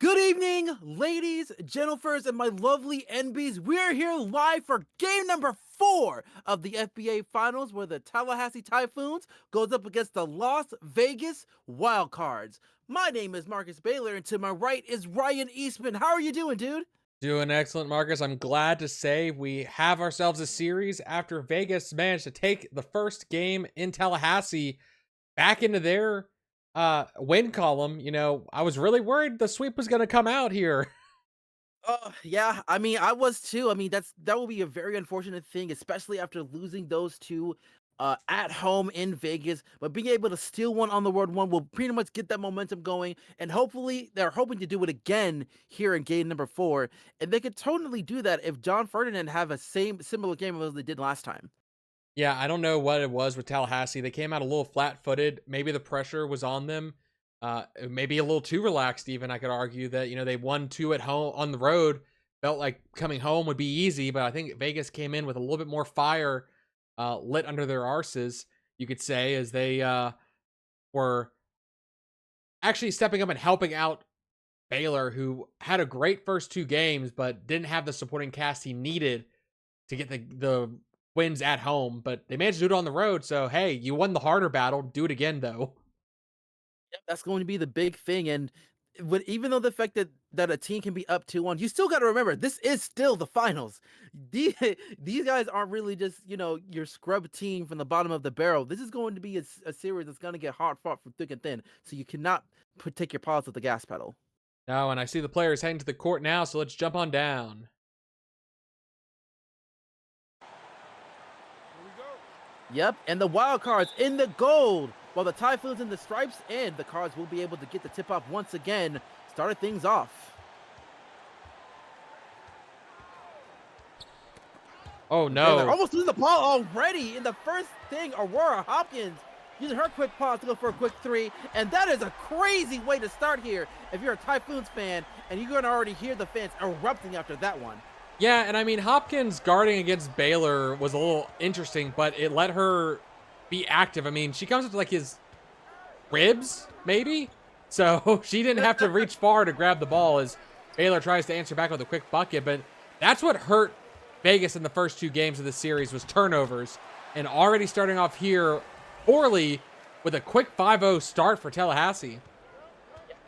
Good evening, ladies, gentlefers, and my lovely NBs. We're here live for game number 4 of the FBA Finals, where the Tallahassee Typhoons goes up against the Las Vegas Wildcards. My name is Marcus Baylor, and to my right is Ryan Eastman. How are you doing, dude? Doing excellent, Marcus. I'm glad to say we have ourselves a series after Vegas managed to take the first game in Tallahassee back into their win column. I was really worried the sweep was going to come out here. Yeah, I mean, I was too. I mean, that will be a very unfortunate thing, especially after losing those two at home in Vegas. But being able to steal one on the road one will pretty much get that momentum going, and hopefully they're hoping to do it again here in game number 4. And they could totally do that if John Ferdinand have a similar game as they did last time. Yeah, I don't know what it was with Tallahassee. They came out a little flat-footed. Maybe the pressure was on them. Maybe a little too relaxed even. I could argue that, they won 2 at home on the road. Felt like coming home would be easy, but I think Vegas came in with a little bit more fire lit under their arses, you could say, as they were actually stepping up and helping out Baylor, who had a great first 2 games, but didn't have the supporting cast he needed to get the wins at home. But they managed to do it on the road. So, hey, you won the harder battle. Do it again, though. Yep, that's going to be the big thing. And even though the fact that a team can be up 2-1, you still got to remember this is still the finals. These, these guys aren't really just your scrub team from the bottom of the barrel. This is going to be a series that's going to get hard fought from thick and thin. So you cannot take your paws off the gas pedal. No, and I see the players heading to the court now. So let's jump on down. Yep, and the wild cards in the gold, while the Typhoons in the stripes, and the Cards will be able to get the tip off once again. Started things off. Oh, They're no. almost losing the ball already in the first thing. Aurora Hopkins using her quick pause to go for a quick 3, and that is a crazy way to start here if you're a Typhoons fan, and you're going to already hear the fans erupting after that one. Yeah, and I mean, Hopkins guarding against Baylor was a little interesting, but it let her be active. I mean, she comes up to like his ribs, maybe? So she didn't have to reach far to grab the ball as Baylor tries to answer back with a quick bucket. But that's what hurt Vegas in the first 2 games of the series was turnovers. And already starting off here poorly with a quick 5-0 start for Tallahassee.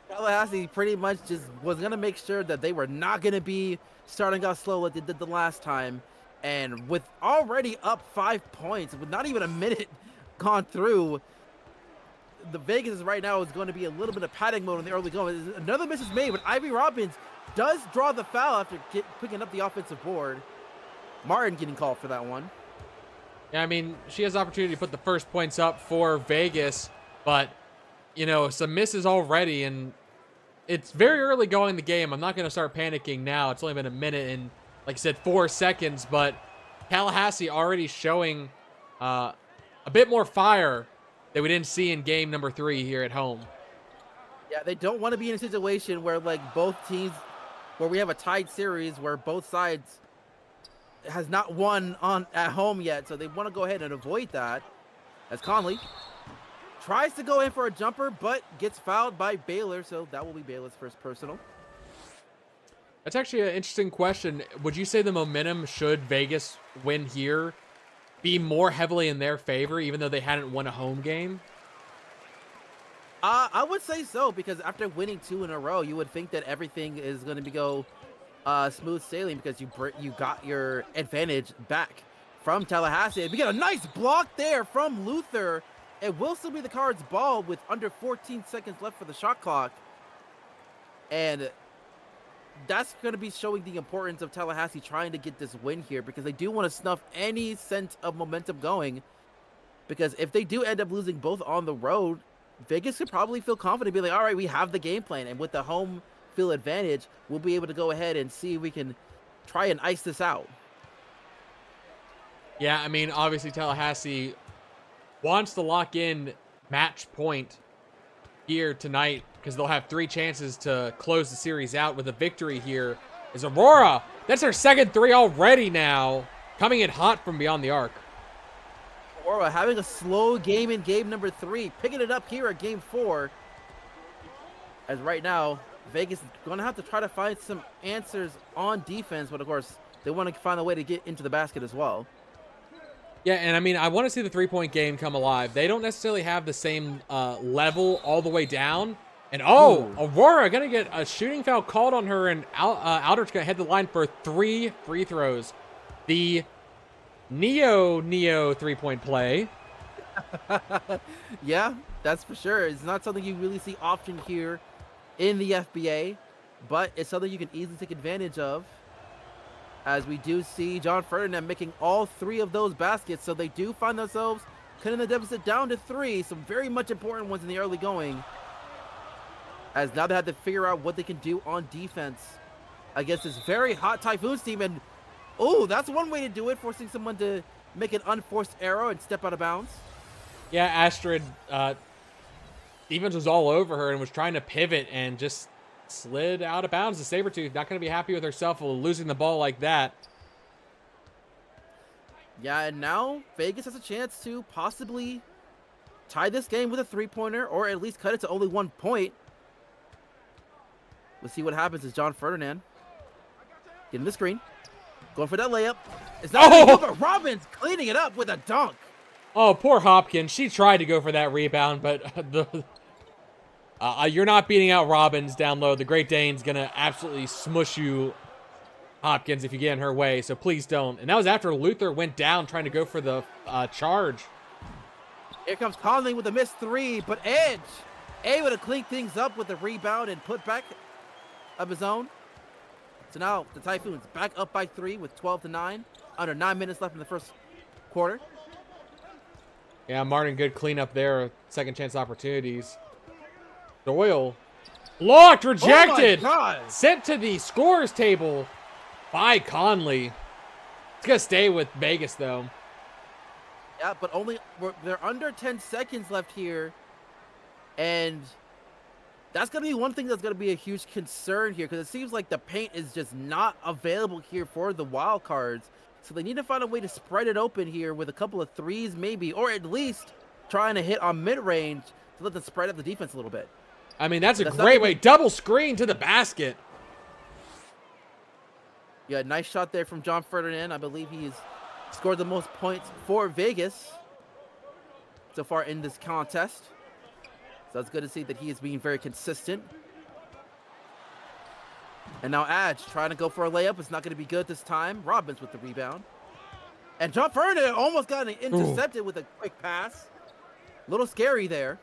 Tallahassee pretty much just was going to make sure that they were not going to be starting off slow like they did the last time. And with already up 5 points, with not even a minute gone through, the Vegas right now is going to be a little bit of panic mode in the early going. Another miss is made, but Ivy Robbins does draw the foul after picking up the offensive board. Martin getting called for that one. Yeah, I mean, she has opportunity to put the first points up for Vegas, but, some misses already, and it's very early going in the game. I'm not going to start panicking now. It's only been a minute and, like I said, 4 seconds, but Tallahassee already showing a bit more fire that we didn't see in game number 3 here at home. Yeah, they don't want to be in a situation where, like, both teams, where we have a tied series where both sides has not won at home yet, so they want to go ahead and avoid that. As Conley tries to go in for a jumper, but gets fouled by Baylor, so that will be Baylor's first personal. That's actually an interesting question. Would you say the momentum, should Vegas win here, be more heavily in their favor, even though they hadn't won a home game? I would say so, because after winning 2 in a row, you would think that everything is going to go smooth sailing because you got your advantage back from Tallahassee. And we get a nice block there from Luther. It will still be the Cards' ball with under 14 seconds left for the shot clock. And that's going to be showing the importance of Tallahassee trying to get this win here, because they do want to snuff any sense of momentum going. Because if they do end up losing both on the road, Vegas could probably feel confident, be like, all right, we have the game plan. And with the home field advantage, we'll be able to go ahead and see if we can try and ice this out. Yeah, I mean, obviously Tallahassee wants to lock in match point here tonight because they'll have 3 chances to close the series out with a victory here. Is Aurora, that's her second 3 already now, coming in hot from beyond the arc. Aurora having a slow game in game number 3, picking it up here at game 4. As right now, Vegas is going to have to try to find some answers on defense, but of course, they want to find a way to get into the basket as well. Yeah, and I mean, I want to see the three-point game come alive. They don't necessarily have the same level all the way down. And oh, Ooh. Aurora gonna get a shooting foul called on her, and Aldridge gonna head the line for 3 free throws. The Neo three-point play. Yeah, that's for sure. It's not something you really see often here in the FBA, but it's something you can easily take advantage of. As we do see John Ferdinand making all 3 of those baskets, so they do find themselves cutting the deficit down to 3. Some very much important ones in the early going. As now they have to figure out what they can do on defense against this very hot Typhoons team. And oh, that's one way to do it, forcing someone to make an unforced error and step out of bounds. Yeah, Astrid, defense was all over her and was trying to pivot and just slid out of bounds. The Sabretooth not going to be happy with herself for losing the ball like that. Yeah, and now Vegas has a chance to possibly tie this game with a 3-pointer or at least cut it to only 1 point. We'll see what happens as John Ferdinand getting the screen, going for that layup. It's not good, but Robbins cleaning it up with a dunk. Oh, poor Hopkins. She tried to go for that rebound, but you're not beating out Robbins down low. The Great Dane's going to absolutely smush you, Hopkins, if you get in her way, so please don't. And that was after Luther went down trying to go for the charge. Here comes Conley with a missed 3, but Edge able to clean things up with the rebound and put back of his own. So now the Typhoons back up by 3 with 12-9. Under 9 minutes left in the first quarter. Yeah, Martin, good cleanup there. Second chance opportunities. Doyle. Blocked, rejected. Oh my God. Sent to the scorers table by Conley. It's going to stay with Vegas, though. Yeah, but they're under 10 seconds left here. And that's going to be one thing that's going to be a huge concern here, because it seems like the paint is just not available here for the wild cards. So they need to find a way to spread it open here with a couple of threes maybe, or at least trying to hit on mid-range to let them spread up the defense a little bit. I mean, that's a great way. Double screen to the basket. Yeah, nice shot there from John Ferdinand. I believe he's scored the most points for Vegas so far in this contest. So it's good to see that he is being very consistent. And now Adge trying to go for a layup. It's not going to be good this time. Robbins with the rebound. And John Ferdinand almost got intercepted with a quick pass. A little scary there.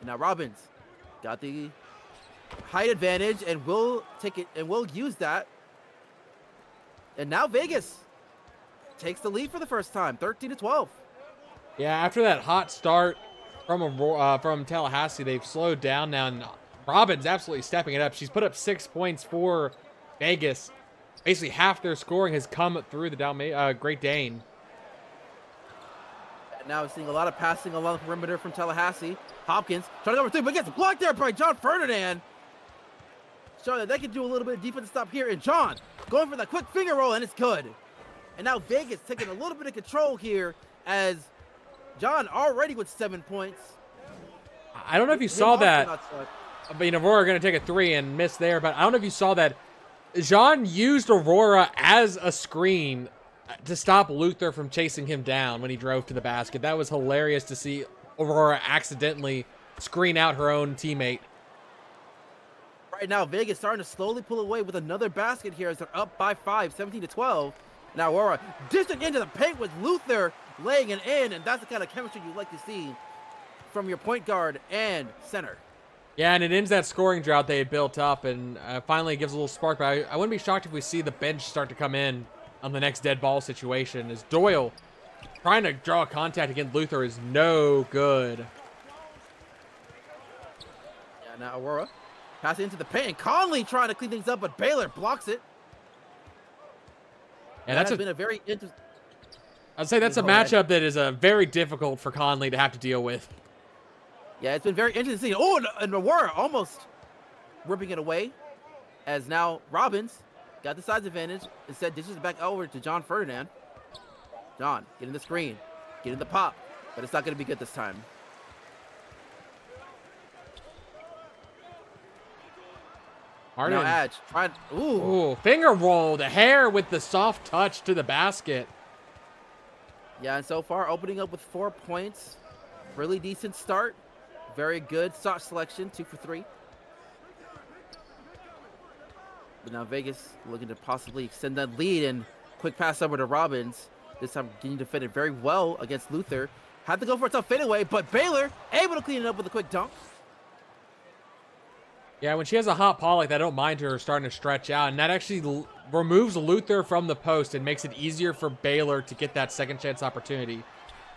And now Robbins got the height advantage and will take it and will use that. And now Vegas takes the lead for the first time, 13-12. Yeah, after that hot start from Tallahassee, they've slowed down now, and Robbins absolutely stepping it up. She's put up 6 points for Vegas. Basically, half their scoring has come through the Great Dane. And now we're seeing a lot of passing along the perimeter from Tallahassee. Hopkins trying to go for 3, but gets blocked there by John Ferdinand. Showing that they can do a little bit of defense stop here. And John going for that quick finger roll, and it's good. And now Vegas taking a little bit of control here as John already with 7 points. I don't know if you saw that. I mean, Aurora going to take a 3 and miss there, but I don't know if you saw that. John used Aurora as a screen to stop Luther from chasing him down when he drove to the basket. That was hilarious to see Aurora accidentally screen out her own teammate. Right now, Vegas starting to slowly pull away with another basket here as they're up by 5, 17-12. Now Aurora distant into the paint with Luther laying it in, and that's the kind of chemistry you like to see from your point guard and center. Yeah, and it ends that scoring drought they had built up, and finally gives a little spark. But I wouldn't be shocked if we see the bench start to come in on the next dead ball situation, as Doyle trying to draw contact against Luther is no good. Yeah, now Aurora passing into the paint. Conley trying to clean things up, but Baylor blocks it. And that's been a very interesting. I'd say that's a matchup that is very difficult for Conley to have to deal with. Yeah, it's been very interesting. Oh, and Aurora almost ripping it away, as now Robbins got the size advantage. Instead, dishes it back over to John Ferdinand. John getting the screen, getting the pop, but it's not going to be good this time. Harden. Now Edge. Ooh, finger roll. The hair with the soft touch to the basket. Yeah, and so far opening up with 4 points. Really decent start. Very good shot selection, 2 for 3. But now Vegas looking to possibly extend that lead, and quick pass over to Robbins. This time getting defended very well against Luther. Had to go for a tough fadeaway, but Baylor able to clean it up with a quick dunk. Yeah, when she has a hot paw like that, I don't mind her starting to stretch out. And that actually removes Luther from the post and makes it easier for Baylor to get that second chance opportunity.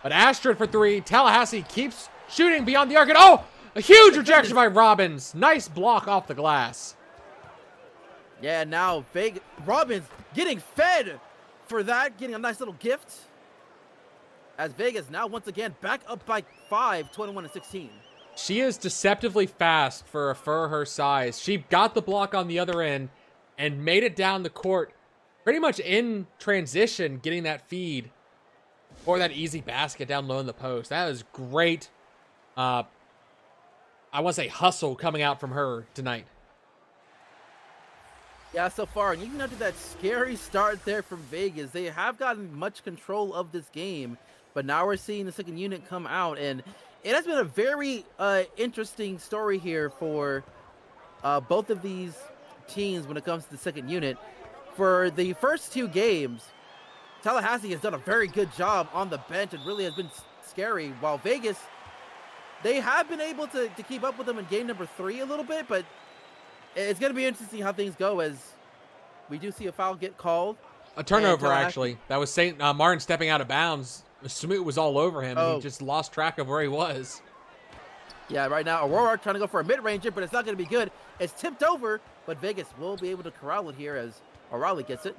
But Astrid for 3. Tallahassee keeps shooting beyond the arc. And oh, a huge rejection by Robbins. Nice block off the glass. Yeah, now Robbins getting fed for that, getting a nice little gift. As Vegas now once again back up by 5, 21-16. She is deceptively fast for her size. She got the block on the other end and made it down the court pretty much in transition, getting that feed or that easy basket down low in the post. That was great. I want to say hustle coming out from her tonight. Yeah, so far, and even after that scary start there from Vegas, they have gotten much control of this game. But now we're seeing the second unit come out, and it has been a very interesting story here for both of these teams when it comes to the second unit. For the first 2 games, Tallahassee has done a very good job on the bench and really has been scary, while Vegas, they have been able to keep up with them in game number 3 a little bit, but it's going to be interesting how things go as we do see a foul get called. A turnover, actually. That was St. Martin stepping out of bounds. Smoot was all over him, and he just lost track of where he was. Yeah, right now, Aurora trying to go for a mid-ranger, but it's not going to be good. It's tipped over, but Vegas will be able to corral it here as O'Reilly gets it.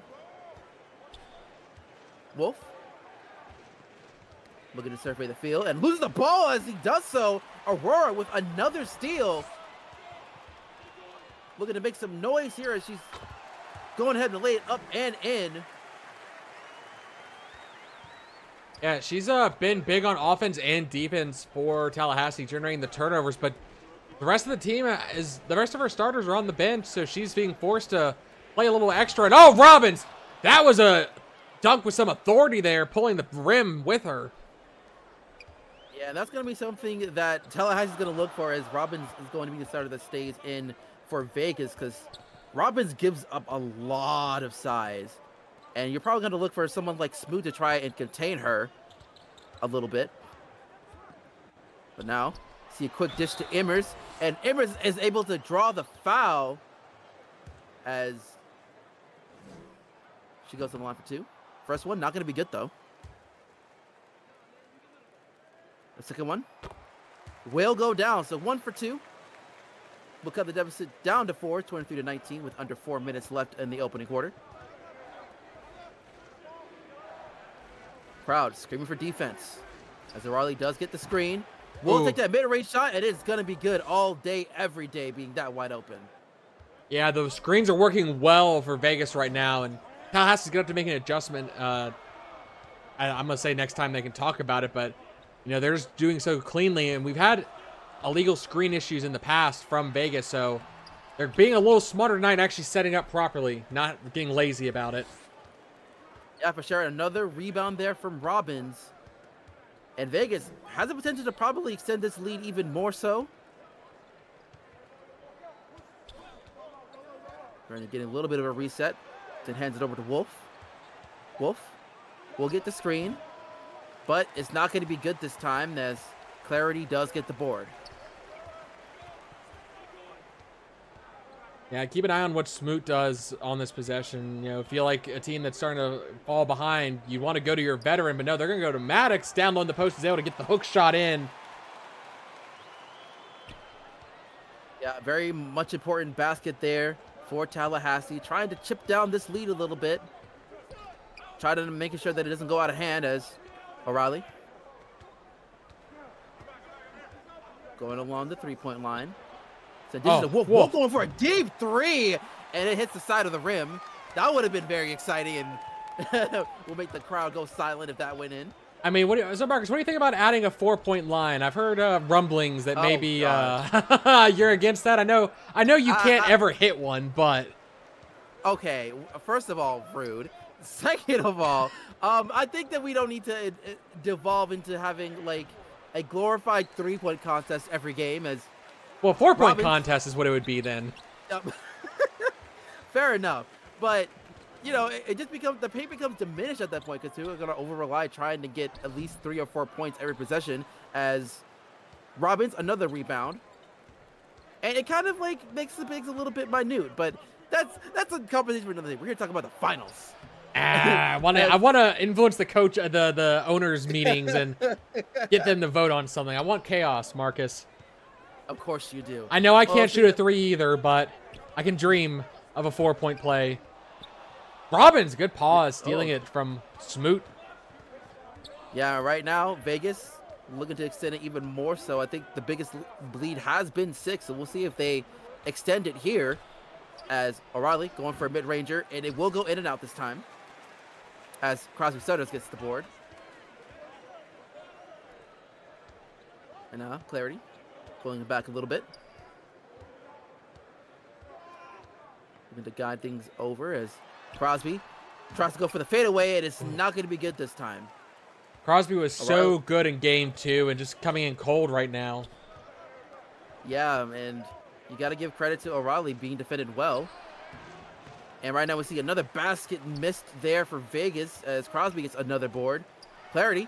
Wolf looking to survey the field and loses the ball as he does so. Aurora with another steal. Looking to make some noise here as she's going ahead and lay it up and in. Yeah, she's been big on offense and defense for Tallahassee, generating the turnovers, but the rest of the team the rest of her starters are on the bench, so she's being forced to play a little extra. And oh, Robbins! That was a dunk with some authority there, pulling the rim with her. Yeah, and that's going to be something that Tallahassee is going to look for, as Robbins is going to be the starter that stays in for Vegas, because Robbins gives up a lot of size. And you're probably going to look for someone like Smoot to try and contain her a little bit. But now, see a quick dish to Immers. And Immers is able to draw the foul as she goes on the line for 2. First one, not going to be good, though. The second one will go down. So 1 for 2. We'll cut the deficit down to 4, 23-19, with under 4 minutes left in the opening quarter. Crowd screaming for defense as O'Reilly does get the screen. Will take that mid-range shot, and it's going to be good all day, every day, being that wide open. Yeah, the screens are working well for Vegas right now, and Tallahassee's going to have to make an adjustment. I'm going to say next time they can talk about it, but you know, they're just doing so cleanly, and we've had illegal screen issues in the past from Vegas, so they're being a little smarter tonight, actually setting up properly, not being lazy about it. Yeah, for sure. Another rebound there from Robbins. And Vegas has the potential to probably extend this lead even more so. Trying to get a little bit of a reset. Then hands it over to Wolf. Wolf will get the screen. But it's not going to be good this time, as Clarity does get the board. Yeah, keep an eye on what Smoot does on this possession. You know, feel like a team that's starting to fall behind, you want to go to your veteran, but no, they're going to go to Maddox. Down low in the post, is able to get the hook shot in. Yeah, very much important basket there for Tallahassee. Trying to chip down this lead a little bit. Try to make sure that it doesn't go out of hand as O'Reilly going along the three-point line. So Wolf going for a deep 3, and it hits the side of the rim. That would have been very exciting, and will make the crowd go silent if that went in. I mean, so Marcus, what do you think about adding a 4-point line? I've heard rumblings that maybe you're against that. I know you can't ever hit one, but okay. First of all, rude. Second of all, I think that we don't need to devolve into having like a glorified 3-point contest every game. As well, 4-point contest is what it would be then. Fair enough, but you know, it just becomes, the paint becomes diminished at that point because people are gonna over rely trying to get at least 3 or 4 points every possession. As Robbins another rebound, and it kind of like makes the bigs a little bit minute, but that's a conversation for another day. We're here to talk about the finals. I want to influence the coach, the owners' meetings, and get them to vote on something. I want chaos, Marcus. Of course you do. I know I can't shoot a 3 either, but I can dream of a 4-point play. Robbins, good pause, stealing it from Smoot. Yeah, right now, Vegas looking to extend it even more so. I think the biggest bleed has been 6, so we'll see if they extend it here. As O'Reilly going for a mid-ranger, and it will go in and out this time. As Crosby Sotos gets the board. And now, Clarity pulling it back a little bit. Looking to guide things over as Crosby tries to go for the fadeaway, and it's not going to be good this time. Crosby was so good in game 2 and just coming in cold right now. Yeah, and you got to give credit to O'Reilly being defended well. And right now we see another basket missed there for Vegas as Crosby gets another board. Clarity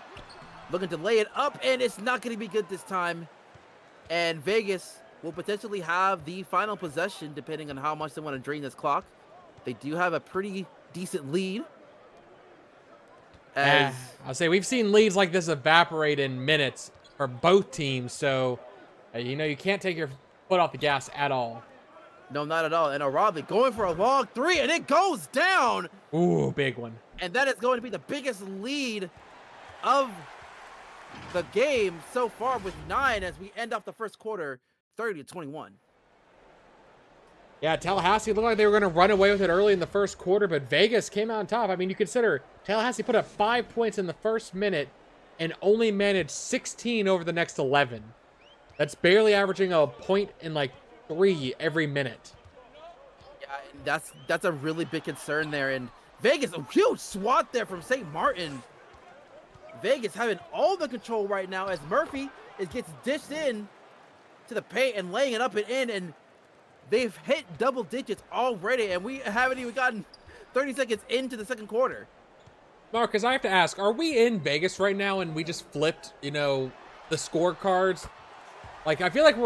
looking to lay it up, and it's not going to be good this time. And Vegas will potentially have the final possession depending on how much they want to drain this clock. They do have a pretty decent lead. I'll say we've seen leads like this evaporate in minutes for both teams, so you know you can't take your foot off the gas at all. No, not at all. And O'Reilly going for a long 3, and it goes down. Ooh, big one. And that is going to be the biggest lead of the game so far with 9 as we end off the first quarter, 30-21. Yeah, Tallahassee looked like they were going to run away with it early in the first quarter, but Vegas came out on top. I mean, you consider Tallahassee put up 5 points in the first minute and only managed 16 over the next 11. That's barely averaging a point in like 3 every minute. Yeah, and that's a really big concern there. And Vegas, a huge swat there from St. Martin. Vegas having all the control right now as Murphy gets dished in to the paint and laying it up and in, and they've hit double digits already, and we haven't even gotten 30 seconds into the second quarter. Marcus, I have to ask, are we in Vegas right now and we just flipped, you know, the scorecards? Like, I feel like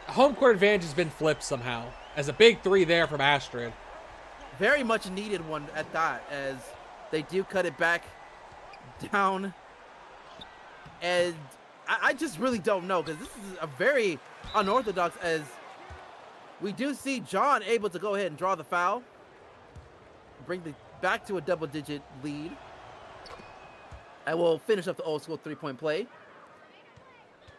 home court advantage has been flipped somehow as a big 3 there from Astrid. Very much needed one at that, as they do cut it back down. And I just really don't know, because this is a very unorthodox, as we do see John able to go ahead and draw the foul, bring the back to a double-digit lead, and we'll finish up the old school 3-point play.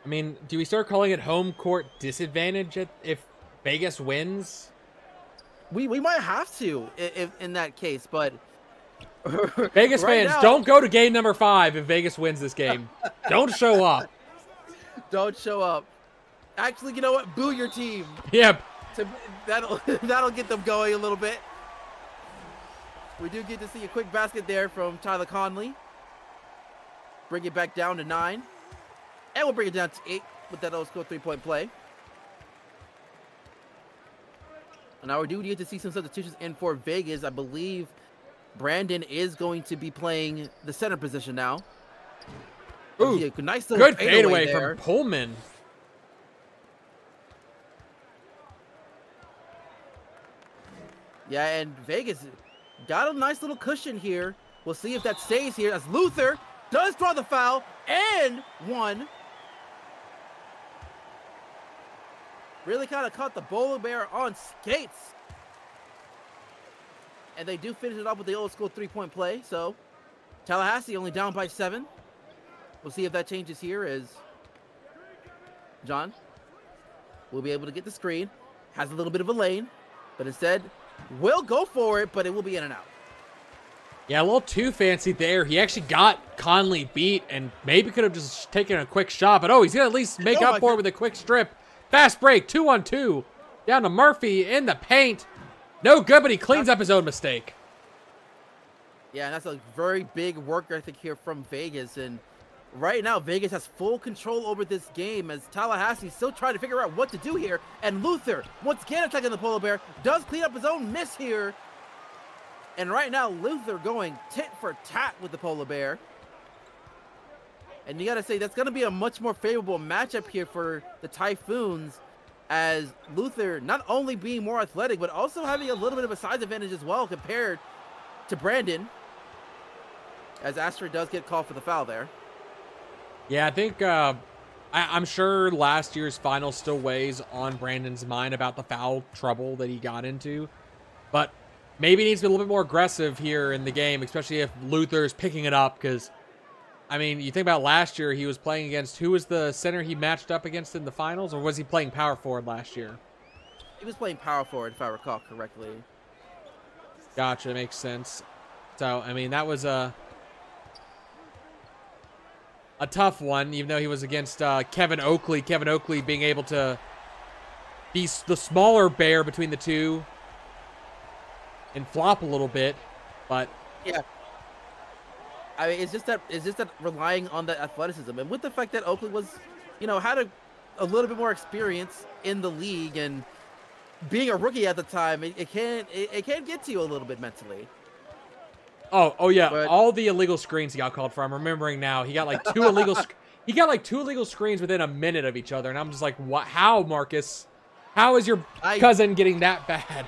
I mean, do we start calling it home court disadvantage if Vegas wins? We might have to if in that case, but Vegas fans, don't go to game number 5 if Vegas wins this game. Don't show up. Don't show up. Actually, you know what? Boo your team. Yep. That'll get them going a little bit. We do get to see a quick basket there from Tyler Conley. Bring it back down to 9. And we'll bring it down to 8 with that old school 3-point play. And now we do get to see some substitutions in for Vegas. I believe Brandon is going to be playing the center position now. Ooh, nice little good fadeaway from Pullman. Yeah, and Vegas got a nice little cushion here. We'll see if that stays here as Luther does draw the foul and 1. Really kind of caught the Bowler Bear on skates. And they do finish it off with the old school 3-point play. So Tallahassee only down by 7. We'll see if that changes here as John will be able to get the screen. Has a little bit of a lane, but instead will go for it, but it will be in and out. Yeah, a little too fancy there. He actually got Conley beat and maybe could have just taken a quick shot. But, oh, he's going to at least make up for it with a quick strip. Fast break, 2-on-2. Down to Murphy in the paint. No good, but he cleans up his own mistake. Yeah, and that's a very big work ethic here from Vegas. And right now, Vegas has full control over this game as Tallahassee's still trying to figure out what to do here. And Luther, once again attacking the Polar Bear, does clean up his own miss here. And right now, Luther going tit for tat with the Polar Bear. And you got to say, that's going to be a much more favorable matchup here for the Typhoons, as Luther not only being more athletic, but also having a little bit of a size advantage as well compared to Brandon, as Astor does get called for the foul there. Yeah, I think I'm sure last year's final still weighs on Brandon's mind about the foul trouble that he got into. But maybe he needs to be a little bit more aggressive here in the game, especially if Luther's picking it up. Because, I mean, you think about last year, he was playing against, who was the center he matched up against in the finals? Or was he playing power forward last year? He was playing power forward, if I recall correctly. Gotcha, makes sense. So, I mean, that was a tough one, even though he was against Kevin Oakley. Kevin Oakley being able to be the smaller bear between the two and flop a little bit, but yeah, I mean, it's just that relying on the athleticism, and with the fact that Oakley was, had a little bit more experience in the league, and being a rookie at the time, it can get to you a little bit mentally. Oh yeah, But all the illegal screens he got called for. I'm remembering now. He got like two illegal. He got like 2 illegal screens within a minute of each other, and I'm just like, what? How, Marcus? How is your cousin getting that bad?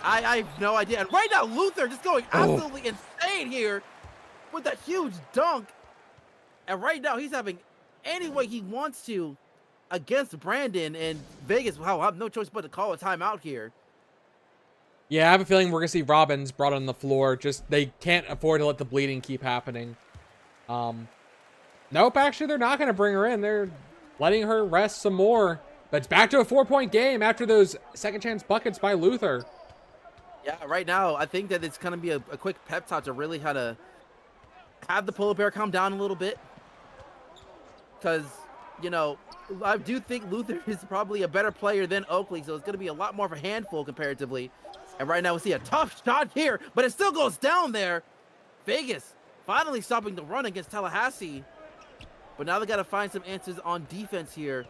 I have no idea. And right now, Luther just going absolutely insane here with that huge dunk. And right now, he's having any way he wants to against Brandon, and Vegas will have no choice but to call a timeout here. Yeah, I have a feeling we're going to see Robbins brought on the floor. Just, they can't afford to let the bleeding keep happening. Nope, actually, they're not going to bring her in. They're letting her rest some more. But it's back to a 4-point game after those second chance buckets by Luther. Yeah, right now, I think that it's going to be a quick pep talk to really how to have the Polar Bear calm down a little bit. Because, I do think Luther is probably a better player than Oakley, so it's going to be a lot more of a handful comparatively. And right now we see a tough shot here, but it still goes down there. Vegas finally stopping the run against Tallahassee. But now they got to find some answers on defense here.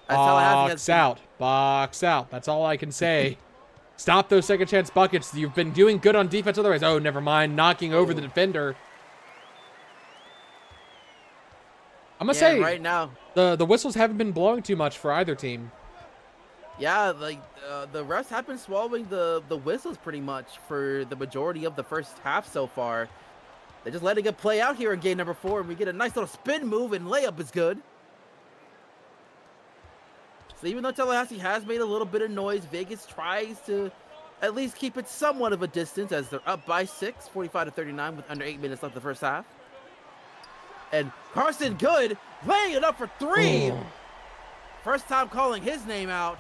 Box out. That's all I can say. Stop those second chance buckets. You've been doing good on defense otherwise. Oh, never mind. Knocking over the defender. I'm going to say right now, the whistles haven't been blowing too much for either team. Yeah, like the refs have been swallowing the whistles pretty much for the majority of the first half so far. They're just letting it play out here in game number 4, and we get a nice little spin move, and layup is good. So even though Tallahassee has made a little bit of noise, Vegas tries to at least keep it somewhat of a distance as they're up by 6, 45-39 with under 8 minutes left in the first half. And Carson Good laying it up for 3. Oh. First time calling his name out.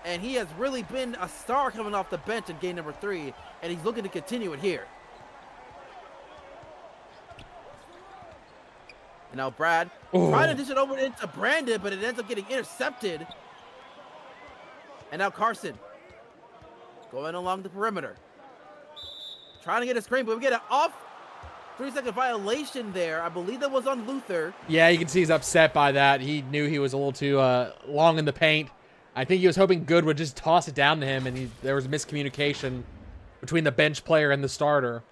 And he has really been a star coming off the bench in game number 3. And he's looking to continue it here. And now Brad trying to dish it over into Brandon, but it ends up getting intercepted. And now Carson going along the perimeter. Trying to get a screen, but we get an off 3-second violation there. I believe that was on Luther. Yeah, you can see he's upset by that. He knew he was a little too long in the paint. I think he was hoping Good would just toss it down to him, and there was miscommunication between the bench player and the starter.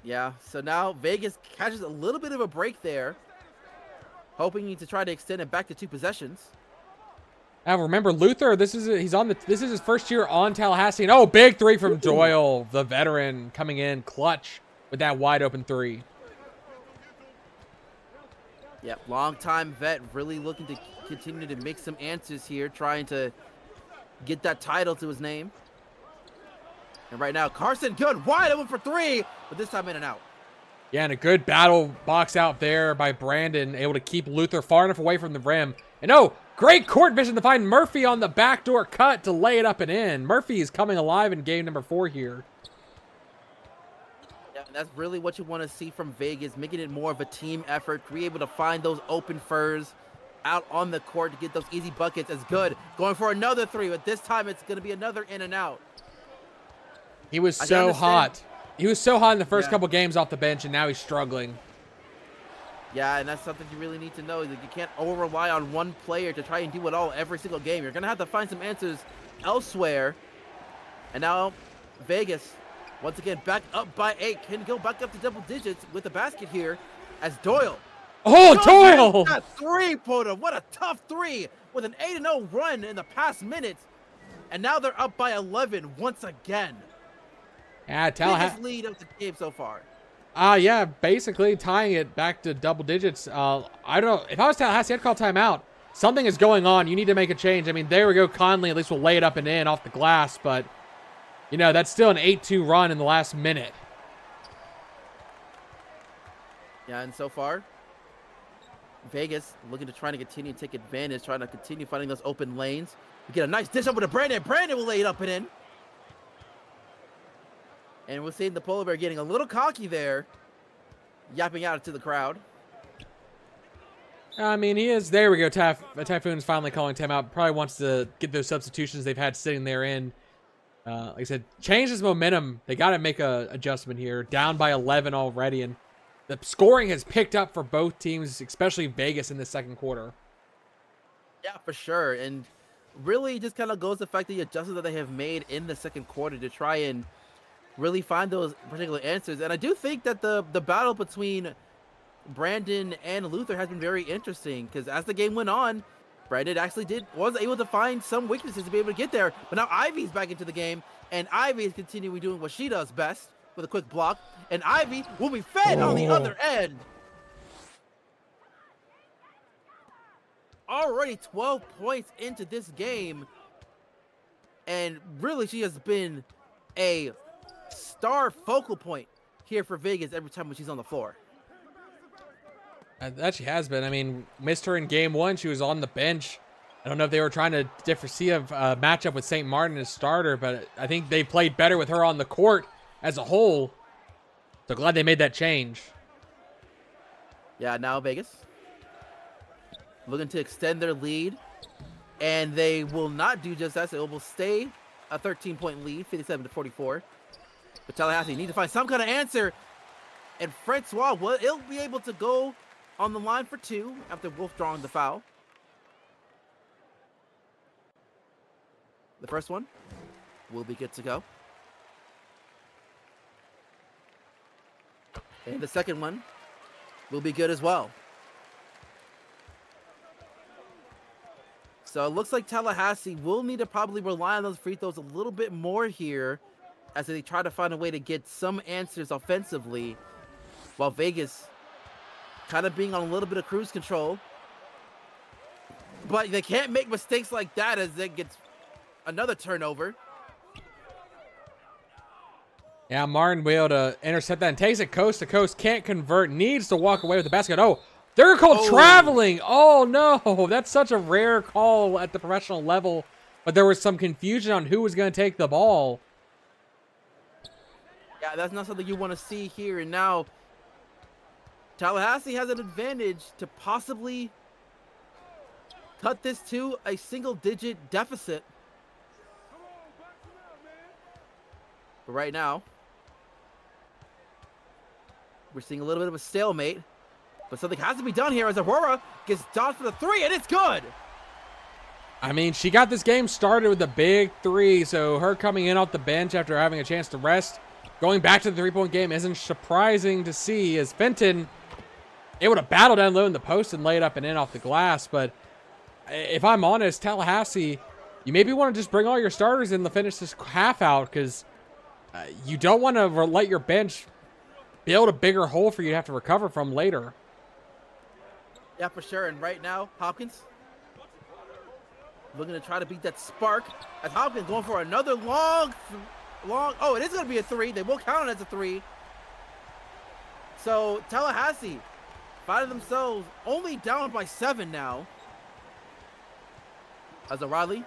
Yeah, so now Vegas catches a little bit of a break there, hoping to try to extend it back to 2 possessions. Now remember, Luther, this is his first year on Tallahassee, and oh, big 3 from Doyle, the veteran, coming in clutch with that wide open 3. Yep, long-time vet, really looking to continue to make some answers here, trying to get that title to his name. And right now, Carson Good, wide open for 3, but this time in and out. Yeah, and a good battle box out there by Brandon, able to keep Luther far enough away from the rim. And oh, great court vision to find Murphy on the backdoor cut to lay it up and in. Murphy is coming alive in game number 4 here. And that's really what you want to see from Vegas, making it more of a team effort, be able to find those open furs out on the court to get those easy buckets. Is good. Going for another three, but this time it's going to be another in and out. He was I can so understand. hot. He was so hot in the first Yeah. couple games off the bench, and now he's struggling. Yeah, and that's something you really need to know. That you can't over rely on one player to try and do it all every single game. You're going to have to find some answers elsewhere. And now Vegas, once again, back up by 8. Can go back up to double digits with the basket here as Doyle. Oh, Doyle! That three-pointer. What a tough three with an 8-0 run in the past minutes. And now they're up by 11 once again. Yeah, Biggest lead of the game so far. Yeah, basically tying it back to double digits. I don't know. If I was Tallahassee, I'd call timeout. Something is going on. You need to make a change. I mean, there we go. Conley at least will lay it up and in off the glass, but, you know, that's still an 8-2 run in the last minute. Yeah, and so far, Vegas looking to try to continue to take advantage, trying to continue finding those open lanes. We get a nice dish over to Brandon. Brandon will lay it up and in. And we're seeing the Polar Bear getting a little cocky there, yapping out to the crowd. I mean, he is. There we go. Typhoon's finally calling timeout. Probably wants to get those substitutions they've had sitting there in. Like I said, change this momentum. They got to make a adjustment here. Down by 11 already, and the scoring has picked up for both teams, especially Vegas in the second quarter. Yeah, for sure. And really just kind of goes to the fact the adjustments that they have made in the second quarter to try and really find those particular answers. And I do think that the battle between Brandon and Luther has been very interesting, because as the game went on, Brandon actually was able to find some weaknesses to be able to get there. But now Ivy's back into the game, and Ivy is continuing doing what she does best with a quick block. And Ivy will be fed on the other end. Already 12 points into this game. And really, she has been a star focal point here for Vegas every time when she's on the floor. That she has been. I mean, missed her in game 1. She was on the bench. I don't know if they were trying to foresee a matchup with St. Martin as starter, but I think they played better with her on the court as a whole. So glad they made that change. Yeah, now Vegas looking to extend their lead, and they will not do just that. So it will stay a 13-point lead, 57-44. But Tallahassee need to find some kind of answer, and Francois will be able to go on the line for 2 after Wolf drawing the foul. The first one will be good to go. And the second one will be good as well. So it looks like Tallahassee will need to probably rely on those free throws a little bit more here as they try to find a way to get some answers offensively, while Vegas kind of being on a little bit of cruise control. But they can't make mistakes like that as they get another turnover. Yeah, Martin will be able to intercept that and takes it coast to coast. Can't convert. Needs to walk away with the basket. Oh, they're called traveling. Oh, no. That's such a rare call at the professional level. But there was some confusion on who was going to take the ball. Yeah, that's not something you want to see here. And now Tallahassee has an advantage to possibly cut this to a single-digit deficit. But right now, we're seeing a little bit of a stalemate. But something has to be done here as Aurora gets dodged for the 3, and it's good. I mean, she got this game started with a big 3, so her coming in off the bench after having a chance to rest, going back to the 3-point game isn't surprising to see, as Fenton able to battle down low in the post and lay it up and in off the glass. But if I'm honest, Tallahassee, you maybe want to just bring all your starters in to finish this half out, because you don't want to let your bench build a bigger hole for you to have to recover from later. Yeah, for sure. And right now, Hopkins looking to try to beat that spark, as Hopkins going for another long. Oh, it is going to be a 3. They will count it as a 3. So Tallahassee finding themselves only down by 7 now. As O'Reilly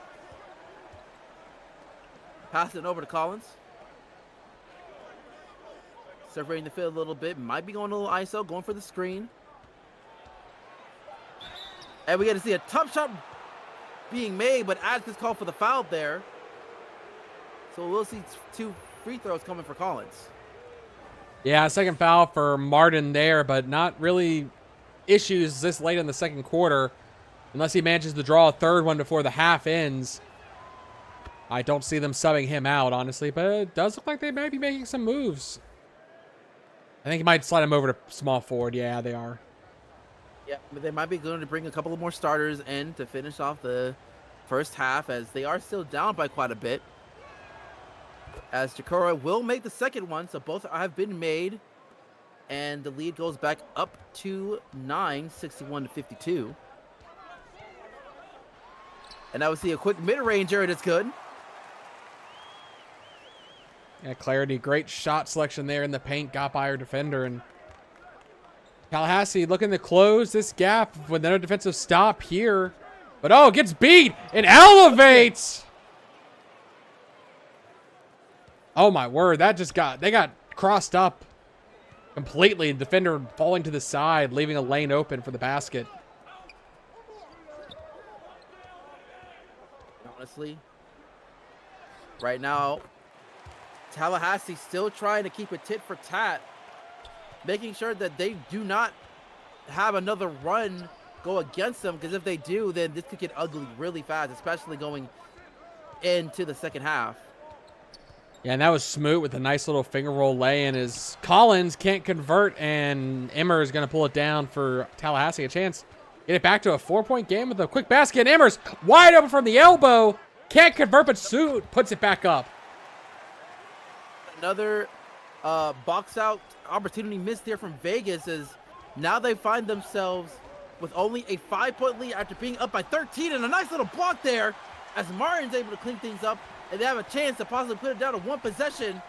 passing it over to Collins. Surveying the field a little bit. Might be going a little ISO, going for the screen. And we get to see a tough shot being made, but Atticus called for the foul there. So we'll see 2 free throws coming for Collins. Yeah, second foul for Martin there, but not really issues this late in the second quarter. Unless he manages to draw a third one before the half ends. I don't see them subbing him out, honestly, but it does look like they might be making some moves. I think he might slide him over to small forward. Yeah, they are. Yeah, they might be going to bring a couple of more starters in to finish off the first half, as they are still down by quite a bit. As Chikora will make the second one, so both have been made. And the lead goes back up to 9, 61-52. And now we see a quick mid-ranger, and it's good. Yeah, Clarity, great shot selection there in the paint, got by our defender. And Tallahassee looking to close this gap with another defensive stop here. But oh, gets beat and elevates. Oh my word, that just they got crossed up completely. Defender falling to the side, leaving a lane open for the basket. Honestly, right now, Tallahassee still trying to keep it tit for tat, making sure that they do not have another run go against them, because if they do, then this could get ugly really fast, especially going into the second half. Yeah, and that was Smoot with a nice little finger roll lay-in as Collins can't convert, and Emmer is going to pull it down for Tallahassee. A chance get it back to a 4-point game with a quick basket. Emmer's wide open from the elbow. Can't convert, but Smoot puts it back up. Another box out opportunity missed there from Vegas, as now they find themselves with only a 5-point lead after being up by 13, and a nice little block there as Martin's able to clean things up, and they have a chance to possibly put it down to 1 possession.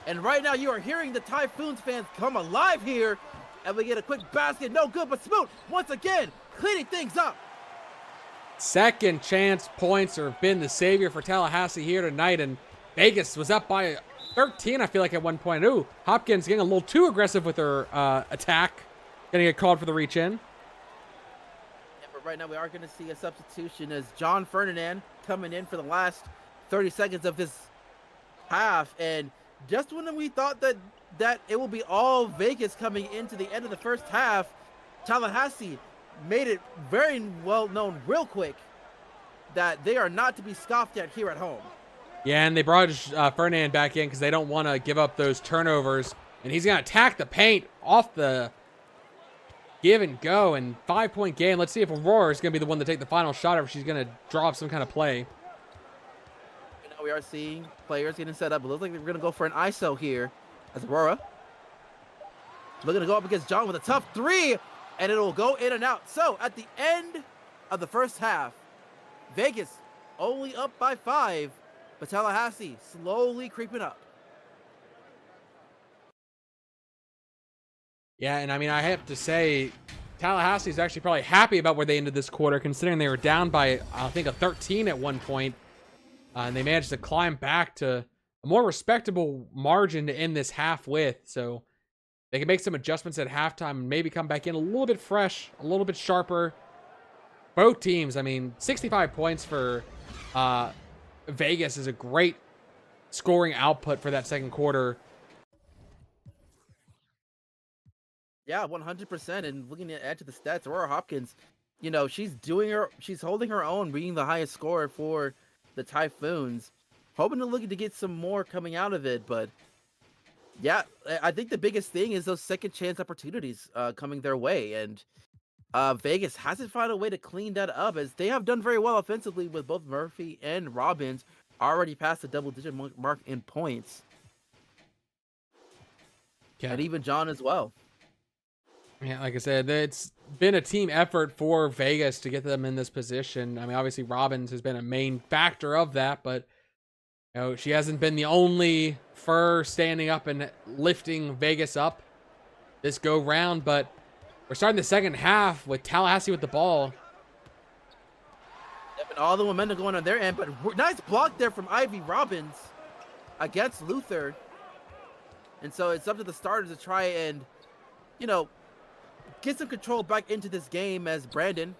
And right now you are hearing the Typhoons fans come alive here, and we get a quick basket, no good, but Smoot once again cleaning things up. Second chance points have been the savior for Tallahassee here tonight, and Vegas was up by 13, I feel like, at one point. Ooh, Hopkins getting a little too aggressive with her attack. Gonna get called for the reach-in. Yeah, but right now we are going to see a substitution as John Ferdinand coming in for the last 30 seconds of this half. And just when we thought that it will be all Vegas coming into the end of the first half, Tallahassee made it very well known real quick that they are not to be scoffed at here at home. Yeah, and they brought Ferdinand back in because they don't want to give up those turnovers. And he's going to attack the paint off the give and go. And 5-point game. Let's see if Aurora is going to be the one to take the final shot, or if she's going to draw up some kind of play. Now we are seeing players getting set up. It looks like we're going to go for an ISO here as Aurora looking to go up against John with a tough 3, and it'll go in and out. So at the end of the first half, Vegas only up by 5, but Tallahassee slowly creeping up. Yeah, and I mean, I have to say, Tallahassee is actually probably happy about where they ended this quarter, considering they were down by, I think, a 13 at one point. And they managed to climb back to a more respectable margin to end this half with. So they can make some adjustments at halftime and maybe come back in a little bit fresh, a little bit sharper. Both teams, I mean, 65 points for Vegas is a great scoring output for that second quarter. Yeah, 100%. And looking to add to the stats, Aurora Hopkins, you know, she's holding her own, being the highest scorer for the Typhoons. Hoping to get some more coming out of it, but yeah, I think the biggest thing is those second chance opportunities coming their way, and Vegas hasn't found a way to clean that up, as they have done very well offensively with both Murphy and Robbins already past the double-digit mark in points. Yeah. And even John as well. Yeah, like I said, it's been a team effort for Vegas to get them in this position. I mean, obviously Robbins has been a main factor of that, but you know, she hasn't been the only fur standing up and lifting Vegas up this go round. But we're starting the second half with Tallahassee with the ball. Yep, and all the momentum going on their end, but nice block there from Ivy Robbins against Luther. And so it's up to the starters to try and, get some control back into this game as Brandon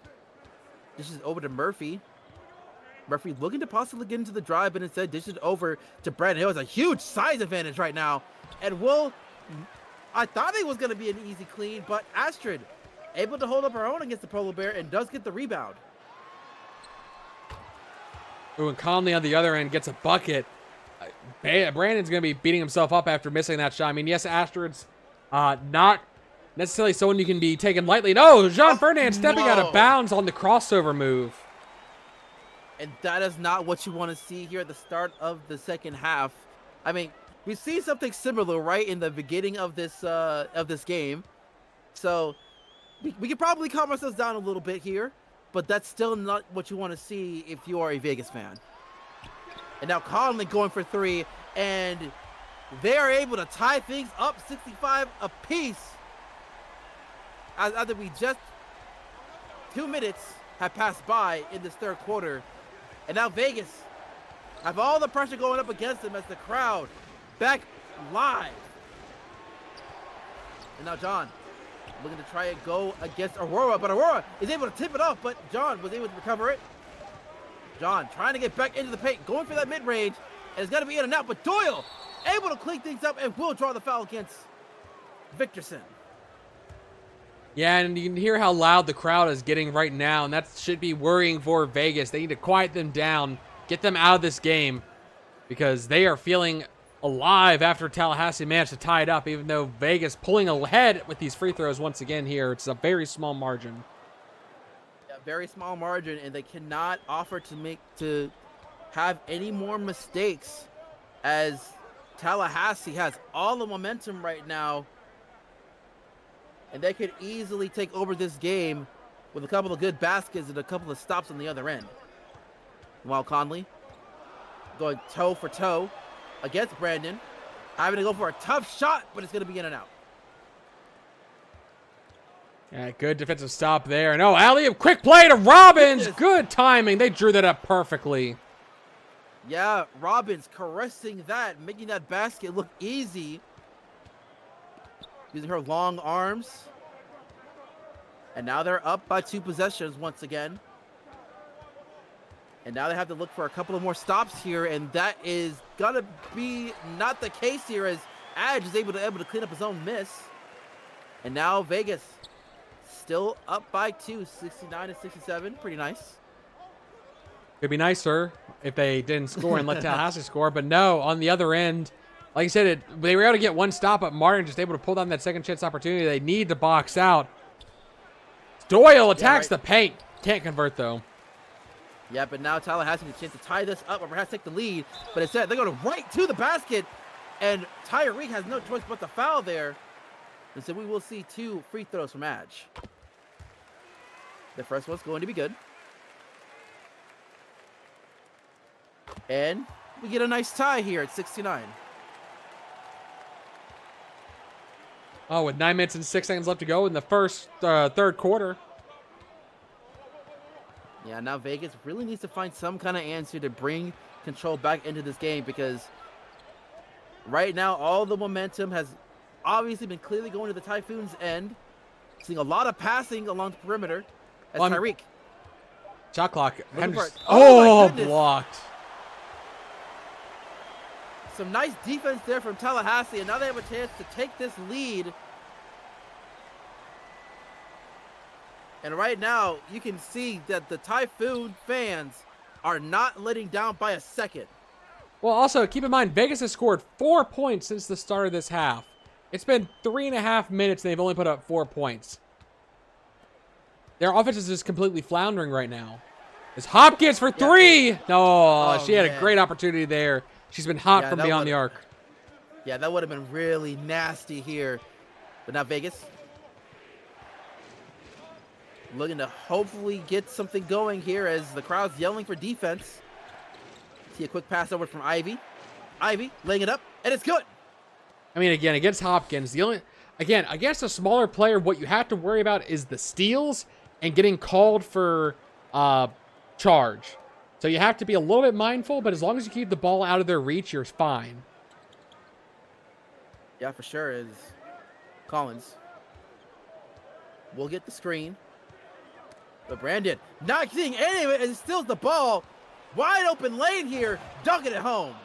dishes over to Murphy. Murphy looking to possibly get into the drive, but instead dishes over to Brandon. He has a huge size advantage right now. And I thought it was going to be an easy clean, but Astrid able to hold up her own against the Polar Bear and does get the rebound. Ooh, and Conley on the other end gets a bucket. Brandon's going to be beating himself up after missing that shot. I mean, yes, Astrid's not necessarily someone you can be taken lightly. No, Jean Ferdinand stepping out of bounds on the crossover move. And that is not what you want to see here at the start of the second half. I mean, we see something similar right in the beginning of this game. So we could probably calm ourselves down a little bit here, but that's still not what you want to see if you are a Vegas fan. And now Conley going for three, and they are able to tie things up 65 apiece. After we just 2 minutes have passed by in this third quarter. And now Vegas have all the pressure going up against them as the crowd back live. And now John looking to try and go against Aurora, but Aurora is able to tip it off, but John was able to recover it. John trying to get back into the paint, going for that mid-range, and it's got to be in and out, but Doyle able to clean things up and will draw the foul against Victorson. Yeah, and you can hear how loud the crowd is getting right now, and that should be worrying for Vegas. They need to quiet them down, get them out of this game, because they are feeling alive after Tallahassee managed to tie it up, even though Vegas pulling ahead with these free throws once again here. It's a very small margin. Yeah, very small margin, and they cannot offer to have any more mistakes as Tallahassee has all the momentum right now. And they could easily take over this game with a couple of good baskets and a couple of stops on the other end. While Conley going toe for toe against Brandon, having to go for a tough shot, but it's going to be in and out. Yeah, good defensive stop there. And alley-oop, quick play to Robbins. Good timing. They drew that up perfectly. Yeah, Robbins caressing that, making that basket look easy. Using her long arms. And now they're up by 2 possessions once again. And now they have to look for a couple of more stops here, and that is gonna be not the case here as Adge is able to clean up his own miss. And now Vegas still up by 2, 69-67. Pretty nice. It'd be nicer if they didn't score and let Tallahassee score, but no, on the other end, like I said, they were able to get one stop, but Martin just able to pull down that second chance opportunity. They need to box out. Doyle attacks the paint. Can't convert, though. Yeah, but now Tallahassee has a chance to tie this up or perhaps take the lead. But instead, they're going right to the basket. And Tyreek has no choice but to foul there. And so we will see 2 free throws from Adge. The first one's going to be good. And we get a nice tie here at 69. Oh, with 9 minutes and 6 seconds left to go in the third quarter. Yeah, now Vegas really needs to find some kind of answer to bring control back into this game, because right now all the momentum has obviously been clearly going to the Typhoons' end. Seeing a lot of passing along the perimeter as Tyreek. Shot clock. Oh, blocked. Some nice defense there from Tallahassee, and now they have a chance to take this lead. And right now, you can see that the Typhoon fans are not letting down by a second. Well, also, keep in mind, Vegas has scored 4 points since the start of this half. It's been 3.5 minutes, and they've only put up 4 points. Their offense is just completely floundering right now. It's Hopkins for 3! Yeah. No, she had a great opportunity there. She's been hot from beyond the arc. Yeah, that would have been really nasty here. But now Vegas looking to hopefully get something going here as the crowd's yelling for defense. See a quick pass over from Ivy. Ivy laying it up, and it's good. I mean, again, against Hopkins, against a smaller player, what you have to worry about is the steals and getting called for charge. So you have to be a little bit mindful, but as long as you keep the ball out of their reach, you're fine. Yeah, for sure is Collins. We'll get the screen. But Brandon not seeing any of it and steals the ball. Wide open lane here. Dunking it home.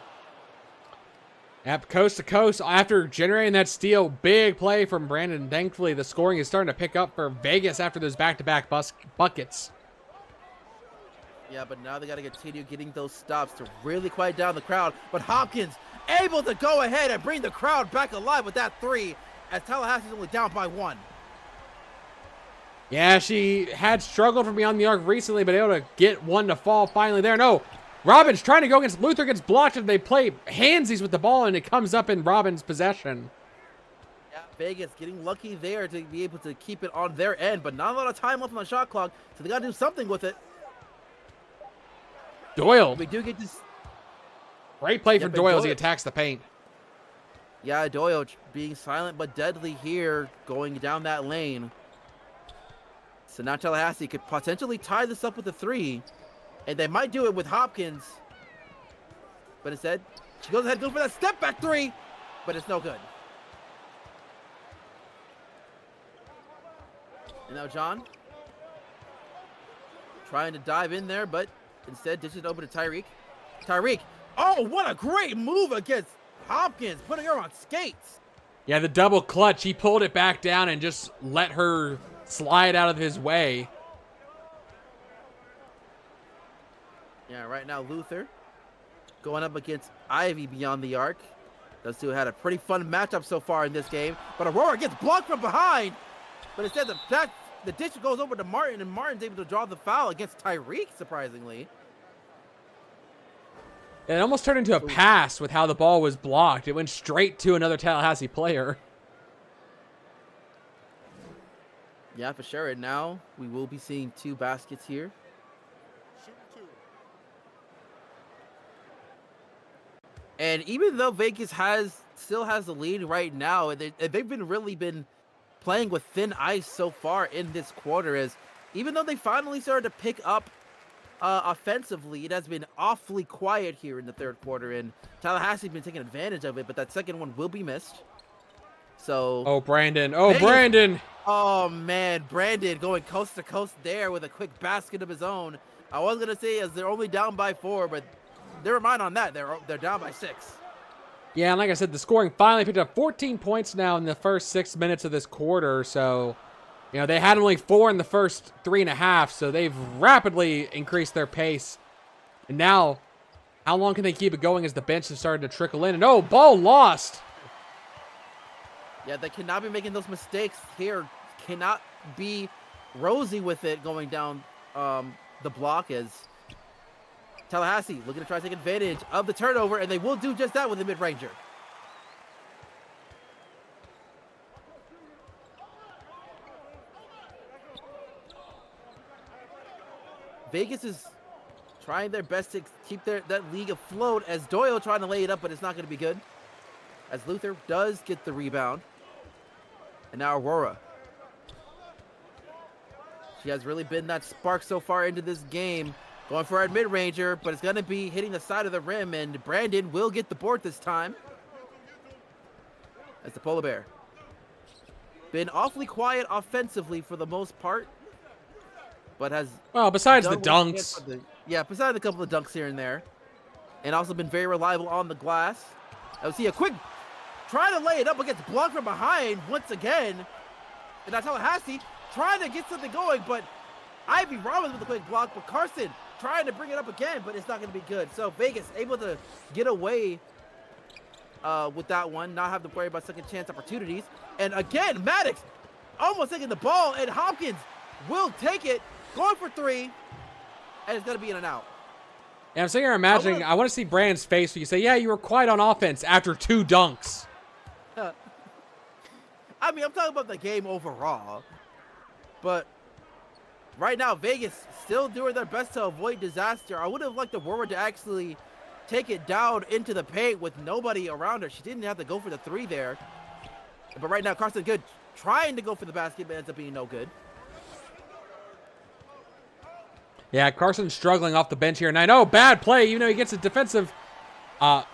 Yep, coast to coast after generating that steal. Big play from Brandon. Thankfully, the scoring is starting to pick up for Vegas after those back-to-back buckets. Yeah, but now they got to continue getting those stops to really quiet down the crowd. But Hopkins able to go ahead and bring the crowd back alive with that three as Tallahassee's only down by 1. Yeah, she had struggled from beyond the arc recently, but able to get one to fall finally there. No, Robbins trying to go against Luther, gets blocked, and they play handsies with the ball, and it comes up in Robbins' possession. Yeah, Vegas getting lucky there to be able to keep it on their end, but not a lot of time left on the shot clock, so they got to do something with it. Doyle. We do get this. Great play for Doyle as he attacks the paint. Yeah, Doyle being silent but deadly here, going down that lane. So now Tallahassee could potentially tie this up with a 3. And they might do it with Hopkins. But instead, she goes ahead and goes for that step back 3. But it's no good. And now John. Trying to dive in there, but instead dishes it over to Tyreek. Tyreek. Oh, what a great move against Hopkins. Putting her on skates. Yeah, the double clutch. He pulled it back down and just let her slide out of his way. Yeah, right now Luther going up against Ivy beyond the arc. Those two had a pretty fun matchup so far in this game. But Aurora gets blocked from behind. But instead the dish goes over to Martin, and Martin's able to draw the foul against Tyreek, surprisingly. It almost turned into a pass with how the ball was blocked. It went straight to another Tallahassee player. Yeah, for sure. And now we will be seeing 2 baskets here. And even though Vegas still has the lead right now, they've really been playing with thin ice so far in this quarter. As even though they finally started to pick up offensively, it has been awfully quiet here in the third quarter, and Tallahassee's been taking advantage of it. But that second one will be missed. So. Oh, Brandon! Oh, Brandon! Oh man, Brandon going coast to coast there with a quick basket of his own. I was gonna say as they're only down by 4, but never mind on that. They're down by 6. Yeah, and like I said, the scoring finally picked up 14 points now in the first 6 minutes of this quarter. So, you know, they had only 4 in the first 3.5, so they've rapidly increased their pace. And now, how long can they keep it going as the bench has started to trickle in? And oh, ball lost. Yeah, they cannot be making those mistakes here. Cannot be rosy with it going down the block as Tallahassee looking to try to take advantage of the turnover, and they will do just that with the mid-ranger. Vegas is trying their best to keep that league afloat as Doyle trying to lay it up, but it's not going to be good. As Luther does get the rebound. And now Aurora. She has really been that spark so far into this game. Going for our mid-ranger, but it's going to be hitting the side of the rim, and Brandon will get the board this time. As the Polar Bear. Been awfully quiet offensively for the most part. But has... Well, besides the dunks. Besides a couple of dunks here and there. And also been very reliable on the glass. I see a quick... Trying to lay it up against blocked from behind once again. And now Tallahassee trying to get something going, but Ivy Robbins with a quick block, but Carson trying to bring it up again, but it's not going to be good. So Vegas able to get away with that one, not have to worry about second chance opportunities. And again, Maddox almost taking the ball, and Hopkins will take it, going for 3, and it's going to be in and out. Yeah, I'm sitting here imagining, I want to see Brandon's face when you say, yeah, you were quiet on offense after 2 dunks. I mean, I'm talking about the game overall. But right now, Vegas still doing their best to avoid disaster. I would have liked Aurora to actually take it down into the paint with nobody around her. She didn't have to go for the 3 there. But right now, Carson Good trying to go for the basket, but ends up being no good. Yeah, Carson's struggling off the bench here. And I know, bad play, even though he gets a defensive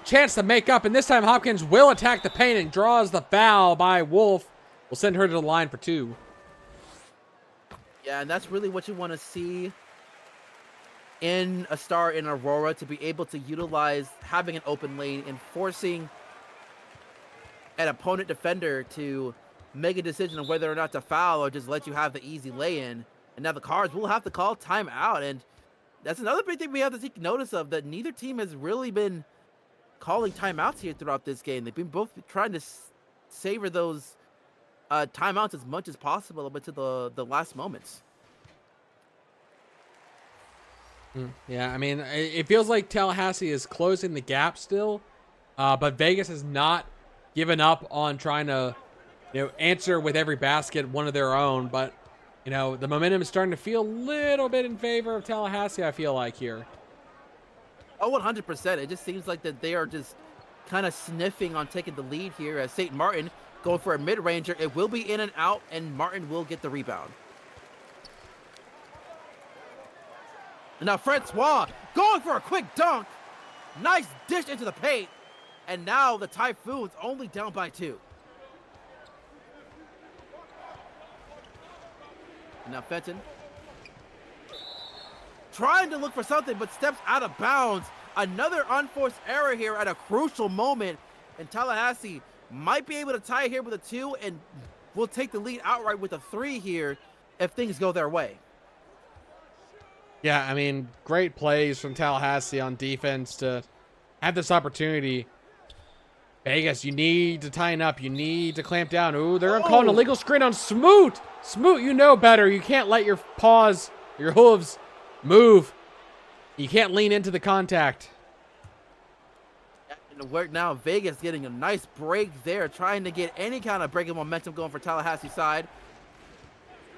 chance to make up, and this time Hopkins will attack the paint and draws the foul by Wolf. Will send her to the line for 2. Yeah, and that's really what you want to see in a star in Aurora, to be able to utilize having an open lane and forcing an opponent defender to make a decision on whether or not to foul or just let you have the easy lay-in. And now the Cards will have to call timeout, and that's another big thing we have to take notice of, that neither team has really been calling timeouts here throughout this game. They've been both trying to savor those timeouts as much as possible up to the last moments. Yeah, I mean, it feels like Tallahassee is closing the gap still, but Vegas has not given up on trying to, answer with every basket one of their own. But, the momentum is starting to feel a little bit in favor of Tallahassee, I feel like, here. Oh, 100%. It just seems like that they are just kind of sniffing on taking the lead here, as St. Martin going for a mid-ranger. It will be in and out, and Martin will get the rebound. And now Francois going for a quick dunk. Nice dish into the paint. And now the Typhoons only down by 2. And now Fenton trying to look for something, but steps out of bounds. Another unforced error here at a crucial moment. And Tallahassee might be able to tie here with a 2, and will take the lead outright with a 3 here if things go their way. Yeah, I mean, great plays from Tallahassee on defense to have this opportunity. Vegas, you need to tighten up. You need to clamp down. Ooh, they're calling a legal screen on Smoot. Smoot, you know better. You can't let your paws, your hooves move. You can't lean into the contact. And work now, Vegas getting a nice break there, trying to get any kind of breaking momentum going for Tallahassee's side.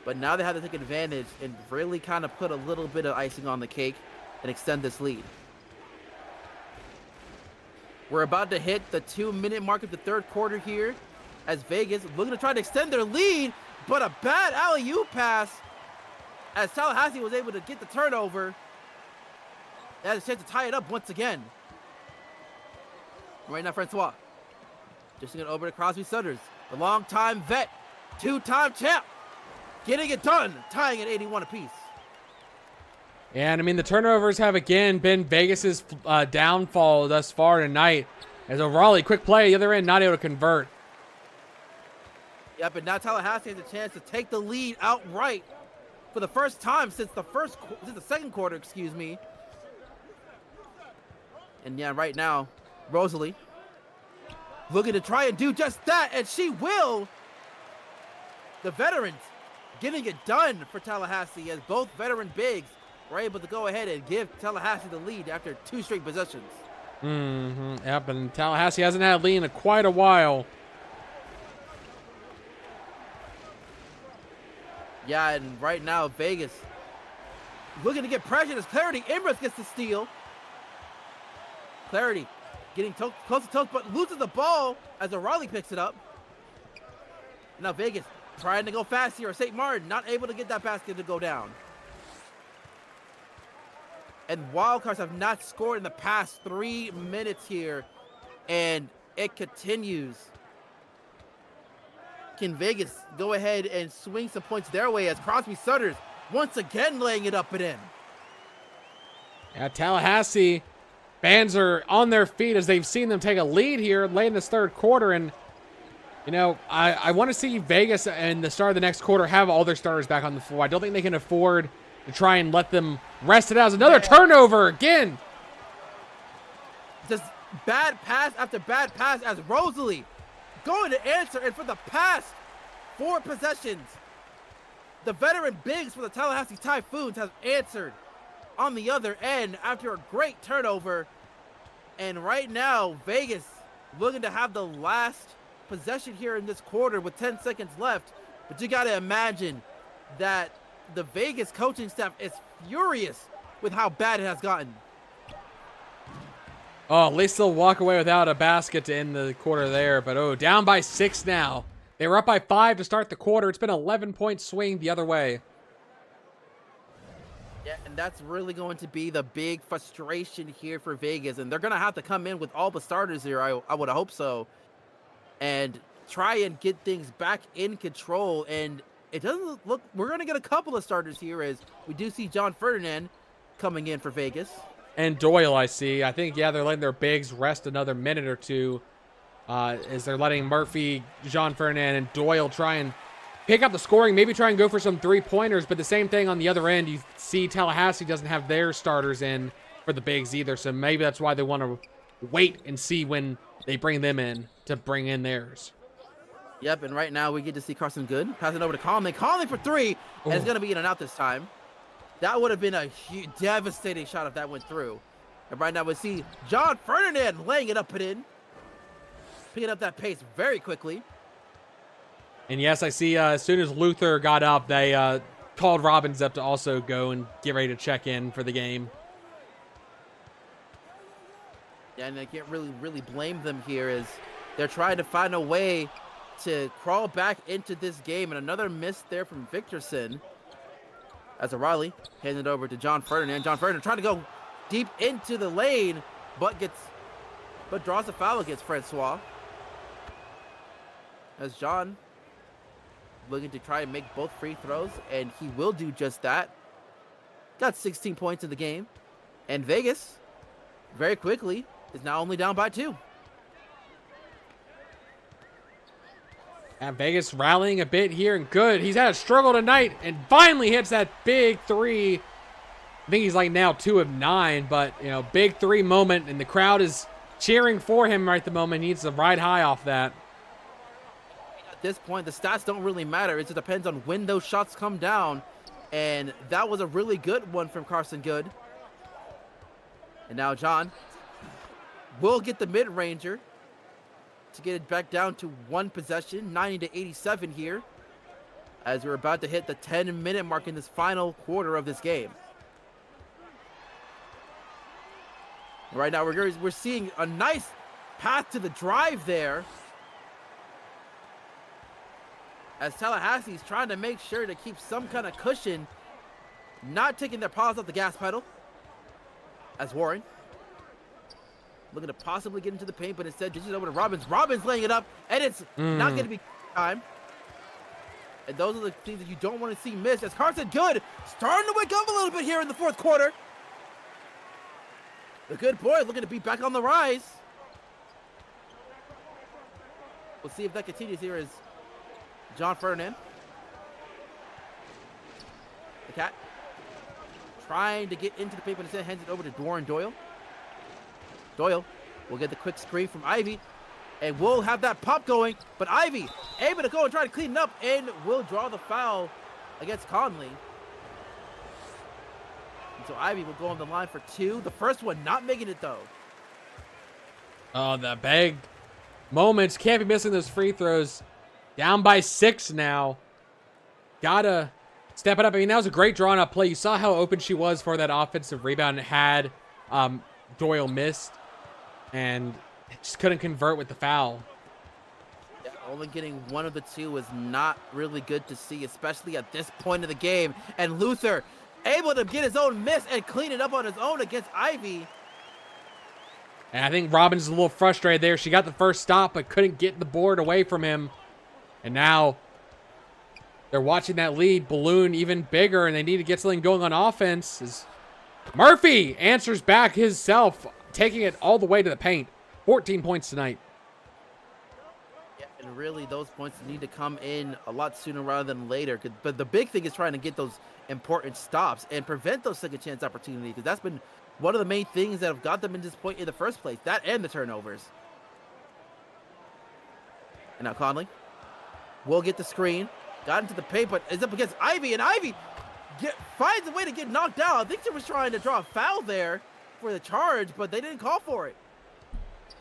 But now they have to take advantage and really kind of put a little bit of icing on the cake and extend this lead. We're about to hit the 2-minute mark of the third quarter here, as Vegas looking to try to extend their lead, but a bad alley-oop pass as Tallahassee was able to get the turnover. They had a chance to tie it up once again. Right now, Francois dishing it over to Crosby Sutters, the long-time vet, 2-time champ, getting it done, tying at 81 apiece. And, I mean, the turnovers have, again, been Vegas's downfall thus far tonight. As a Raleigh, quick play, the other end, not able to convert. Yep, and now Tallahassee has a chance to take the lead outright for the first time since the second quarter, excuse me. And yeah, right now, Rosalie looking to try and do just that, and she will. The veterans getting it done for Tallahassee, as both veteran bigs were able to go ahead and give Tallahassee the lead after 2 straight possessions. Yep, and Tallahassee hasn't had a lead in quite a while. Yeah, and right now, Vegas looking to get pressure as Clarity Imrith gets the steal. Clarity getting close to toast, but loses the ball as O'Reilly picks it up. Now Vegas trying to go fast here. St. Martin not able to get that basket to go down. And Wildcards have not scored in the past 3 minutes here, and it continues. Can Vegas go ahead and swing some points their way, as Crosby Sutters once again laying it up and in? Yeah, Tallahassee fans are on their feet as they've seen them take a lead here late in this third quarter. And, I want to see Vegas and the start of the next quarter have all their starters back on the floor. I don't think they can afford to try and let them rest it out. Another turnover again. Just bad pass after bad pass as Rosalie going to answer, and for the past 4 possessions, the veteran bigs for the Tallahassee Typhoons have answered on the other end after a great turnover. And right now, Vegas looking to have the last possession here in this quarter with 10 seconds left. But you got to imagine that the Vegas coaching staff is furious with how bad it has gotten. Oh, at least they'll walk away without a basket to end the quarter there. But, down by 6 now. They were up by 5 to start the quarter. It's been an 11-point swing the other way. Yeah, and that's really going to be the big frustration here for Vegas, and they're gonna have to come in with all the starters here. I would hope so, and try and get things back in control. And it doesn't look we're gonna get a couple of starters here, as we do see John Ferdinand coming in for Vegas. And Doyle, I see. I think, yeah, they're letting their bigs rest another minute or two. As they're letting Murphy, Jean Ferdinand, and Doyle try and pick up the scoring, maybe try and go for some three-pointers, but the same thing on the other end. You see Tallahassee doesn't have their starters in for the bigs either, so maybe that's why they want to wait and see when they bring them in to bring in theirs. Yep, and right now we get to see Carson Good passing over to Conley. Conley for three, and it's going to be in and out this time. That would have been a devastating shot if that went through. And right now we see John Ferdinand laying it up and in. Picking up that pace very quickly. And yes, I see as soon as Luther got up, they called Robbins up to also go and get ready to check in for the game. Yeah, and I can't really blame them here, as they're trying to find a way to crawl back into this game. And another miss there from Victorson. As O'Reilly hands it over to John Ferdinand. John Ferdinand trying to go deep into the lane, but draws a foul against Francois. As John looking to try and make both free throws, and he will do just that. Got 16 points in the game. And Vegas, very quickly, is now only down by 2. And Vegas rallying a bit here, and Good. He's had a struggle tonight and finally hits that big three. I think he's like now 2 of 9, but, you know, big three moment, and the crowd is cheering for him right at the moment. He needs to ride high off that. At this point, the stats don't really matter. It just depends on when those shots come down, and that was a really good one from Carson Good. And now John will get the mid-ranger to get it back down to 1 possession, 90-87 here, as we're about to hit the 10-minute mark in this final quarter of this game. Right now, we're seeing a nice path to the drive there, as Tallahassee's trying to make sure to keep some kind of cushion, not taking their paws off the gas pedal. As Warren looking to possibly get into the paint, but instead dishes over to Robbins. Robbins laying it up, and it's not going to be time. And those are the things that you don't want to see missed, as Carson Good starting to wake up a little bit here in the 4th quarter. The Good boy looking to be back on the rise. We'll see if that continues here as John Ferdinand. The Cat trying to get into the paint, but instead hands it over to Warren Doyle. Doyle will get the quick screen from Ivy, and we'll have that pop going, but Ivy able to go and try to clean it up, and will draw the foul against Conley. And so Ivy will go on the line for 2. The first one not making it, though. Oh, the big moments. Can't be missing those free throws. Down by 6 now. Gotta step it up. I mean, that was a great drawn-up play. You saw how open she was for that offensive rebound. Had Doyle missed, and just couldn't convert with the foul. Yeah, only getting 1 of the 2 was not really good to see, especially at this point of the game. And Luther able to get his own miss and clean it up on his own against Ivy. And I think Robbins is a little frustrated there. She got the first stop, but couldn't get the board away from him. And now they're watching that lead balloon even bigger, and they need to get something going on offense. As Murphy answers back himself, taking it all the way to the paint. 14 points tonight. Yeah, and really those points need to come in a lot sooner rather than later. But the big thing is trying to get those important stops and prevent those second chance opportunities, because that's been one of the main things that have got them in this point in the first place. That and the turnovers. And now Conley will get the screen. Got into the paint, but is up against Ivy, and Ivy finds a way to get knocked out. I think she was trying to draw a foul there for the charge, but they didn't call for it.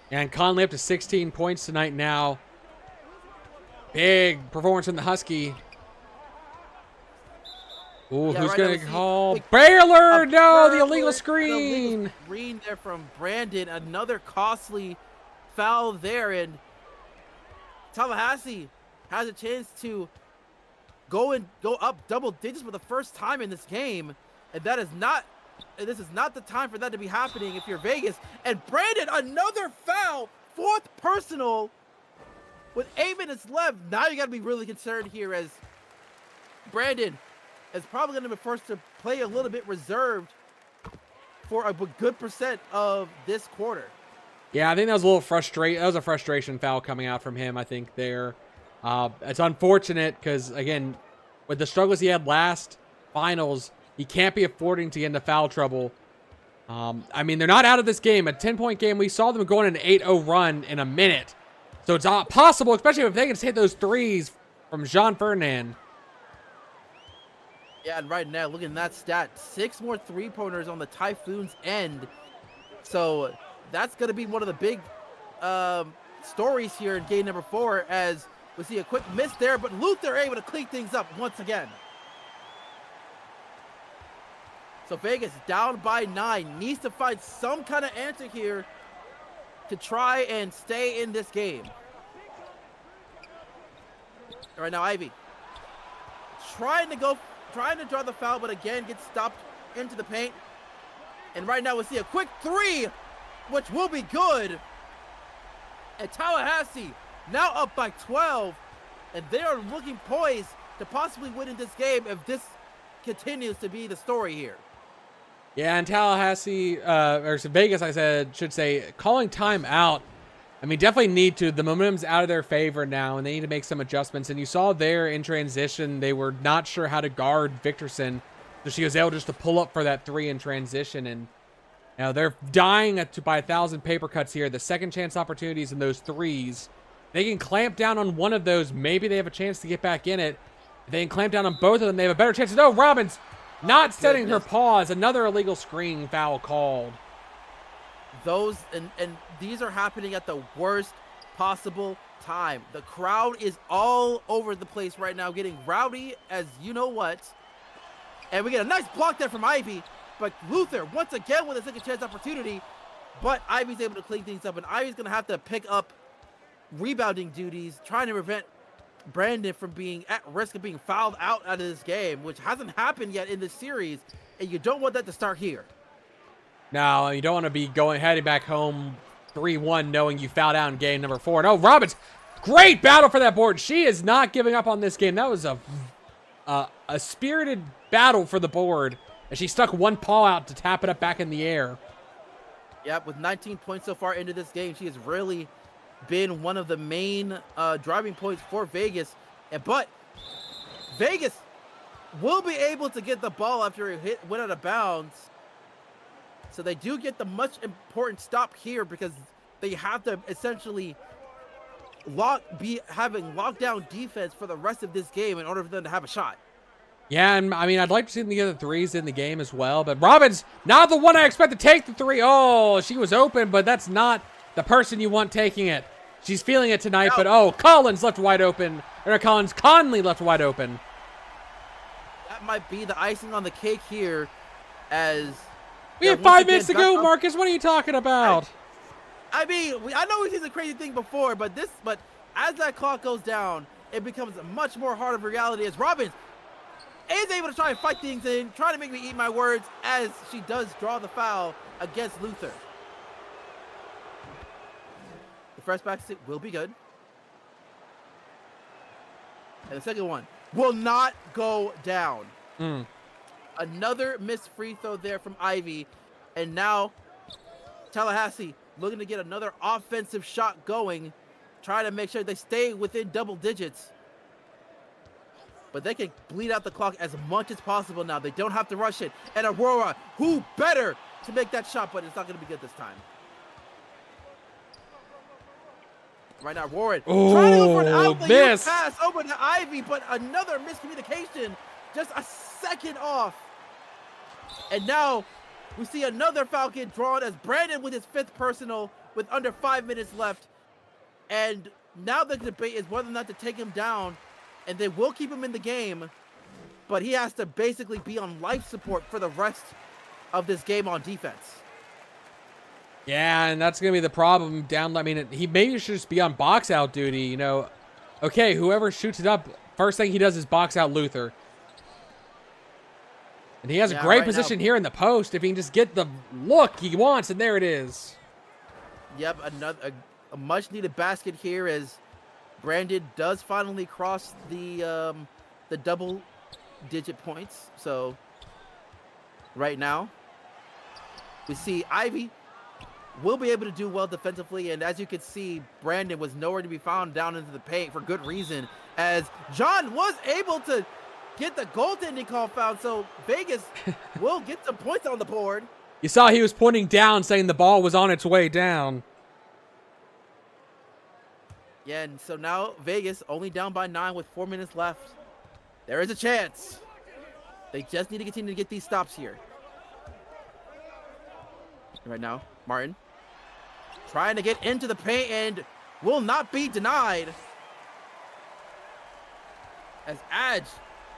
And Conley up to 16 points tonight now. Big performance from the Husky. Ooh, Yeah, who's right, going that to was call? Baylor! No, the Baylor, illegal the screen. illegal screen there from Brandon. Another costly foul there, and Tallahassee has a chance to go up double digits for the first time in this game, And this is not the time for that to be happening if you're Vegas. And Brandon, another foul, 4th personal with 8 minutes left. Now you got to be really concerned here, as Brandon is probably going to be forced to play a little bit reserved for a good percent of this quarter. Yeah, I think that was a little frustrating. That was a frustration foul coming out from him, I think, there. It's unfortunate because, again, with the struggles he had last finals, he can't be affording to get into foul trouble. I mean, they're not out of this game. A 10-point game. We saw them going an 8-0 run in a minute. So it's possible, especially if they can hit those threes from Jean Ferdinand. Yeah, and right now, looking at that stat, 6 more three-pointers on the Typhoon's end. So that's going to be one of the big stories here in game number 4, as we see a quick miss there, but Luther able to clean things up once again. So Vegas down by 9, needs to find some kind of answer here to try and stay in this game. All right, now Ivy trying to draw the foul, but again gets stopped into the paint. And right now we see a quick 3, which will be good. And Tallahassee now up by 12, and they are looking poised to possibly win in this game if this continues to be the story here. Yeah, and Tallahassee, or Vegas, I should say, calling time out. I mean, definitely need to. The momentum's out of their favor now, and they need to make some adjustments. And you saw there in transition, they were not sure how to guard Victorson, so she was able just to pull up for that 3 in transition. And now they're dying by 1,000 paper cuts here. The second chance opportunities in those threes. They can clamp down on one of those. Maybe they have a chance to get back in it. If they can clamp down on both of them, they have a better chance. No, Robbins not setting her pause. Another illegal screen foul called. Those and these are happening at the worst possible time. The crowd is all over the place right now, getting rowdy as you know what. And we get a nice block there from Ivy, but Luther once again with a second chance opportunity, but Ivy's able to clean things up, and Ivy's gonna have to pick up rebounding duties, trying to prevent Brandon from being at risk of being fouled out of this game, which hasn't happened yet in this series, and you don't want that to start here. No, you don't want to be heading back home 3-1 knowing you fouled out in game number 4. No, Robbins, great battle for that board. She is not giving up on this game. That was a spirited battle for the board, as she stuck one paw out to tap it up back in the air. Yep, with 19 points so far into this game, she has really been one of the main driving points for Vegas. But Vegas will be able to get the ball after it went out of bounds. So they do get the much important stop here, because they have to essentially having lockdown defense for the rest of this game in order for them to have a shot. Yeah, and I mean, I'd like to see them get the threes in the game as well, but Robbins, not the one I expect to take the 3. Oh, she was open, but that's not the person you want taking it. She's feeling it tonight, but Collins left wide open. Or Conley left wide open. That might be the icing on the cake here, as we have 5 minutes to go, Marcus. What are you talking about? I mean, I know we've seen the crazy thing before, but as that clock goes down, it becomes a much more hard of reality, as Robbins is able to try and fight things in, trying to make me eat my words, as she does draw the foul against Luther. The first basket will be good. And the second one will not go down. Another missed free throw there from Ivy. And now Tallahassee looking to get another offensive shot going, trying to make sure they stay within double digits. But they can bleed out the clock as much as possible now. They don't have to rush it. And Aurora, who better to make that shot, but it's not going to be good this time. Right now, Warren trying to go for an outlet pass over to Ivy, but another miscommunication, just a second off. And now we see another foul get drawn, as Brandon with his 5th personal with under 5 minutes left. And now the debate is whether or not to take him down, and they will keep him in the game, but he has to basically be on life support for the rest of this game on defense. Yeah, and that's going to be the problem I mean, he maybe should just be on box out duty, you know. Okay, whoever shoots it up, first thing he does is box out Luther. And he has a Yeah, great right position now. here in the post if he can just get the look he wants, and there it is. Yep, a much needed basket here as Brandon does finally cross the double digit points. So right now we see Ivy will be able to do well defensively, and as you can see, Brandon was nowhere to be found down into the paint for good reason, as John was able to get the goaltending call foul, so Vegas will get some points on the board. You saw he was pointing down, saying the ball was on its way down. Yeah, and so now Vegas only down by 9 with 4 minutes left. There is a chance. They just need to continue to get these stops here. Right now, Martin trying to get into the paint and will not be denied. As Adge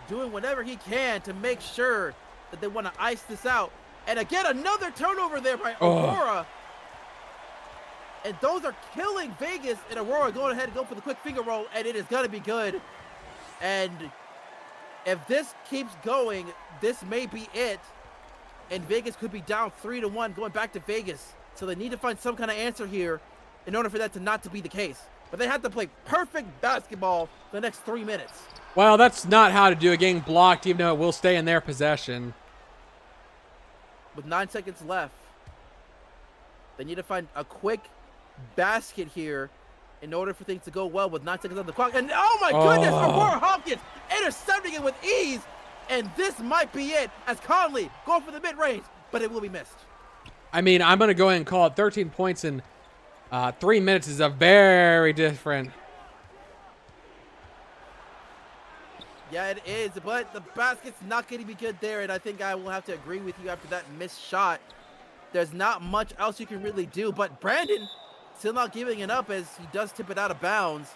doing whatever he can to make sure that they want to ice this out. And again, another turnover there by Aurora. And those are killing Vegas, and Aurora going ahead and go for the quick finger roll, and it is going to be good. And if this keeps going, this may be it. And Vegas could be down 3-1 going back to Vegas. So they need to find some kind of answer here in order for that to not to be the case. But they have to play perfect basketball for the next 3 minutes. Well, that's not how to do it, getting blocked, even though it will stay in their possession. With 9 seconds left, they need to find a quick basket here in order for things to go well with 9 seconds on the clock. And oh my goodness, Aurora Hopkins intercepting it with ease. And this might be it as Conley going for the mid-range, but it will be missed. I mean, I'm going to go ahead and call it 13 points in 3 minutes is a very different. Yeah, it is, but the basket's not going to be good there, and I think I will have to agree with you after that missed shot. There's not much else you can really do, but Brandon still not giving it up as he does tip it out of bounds,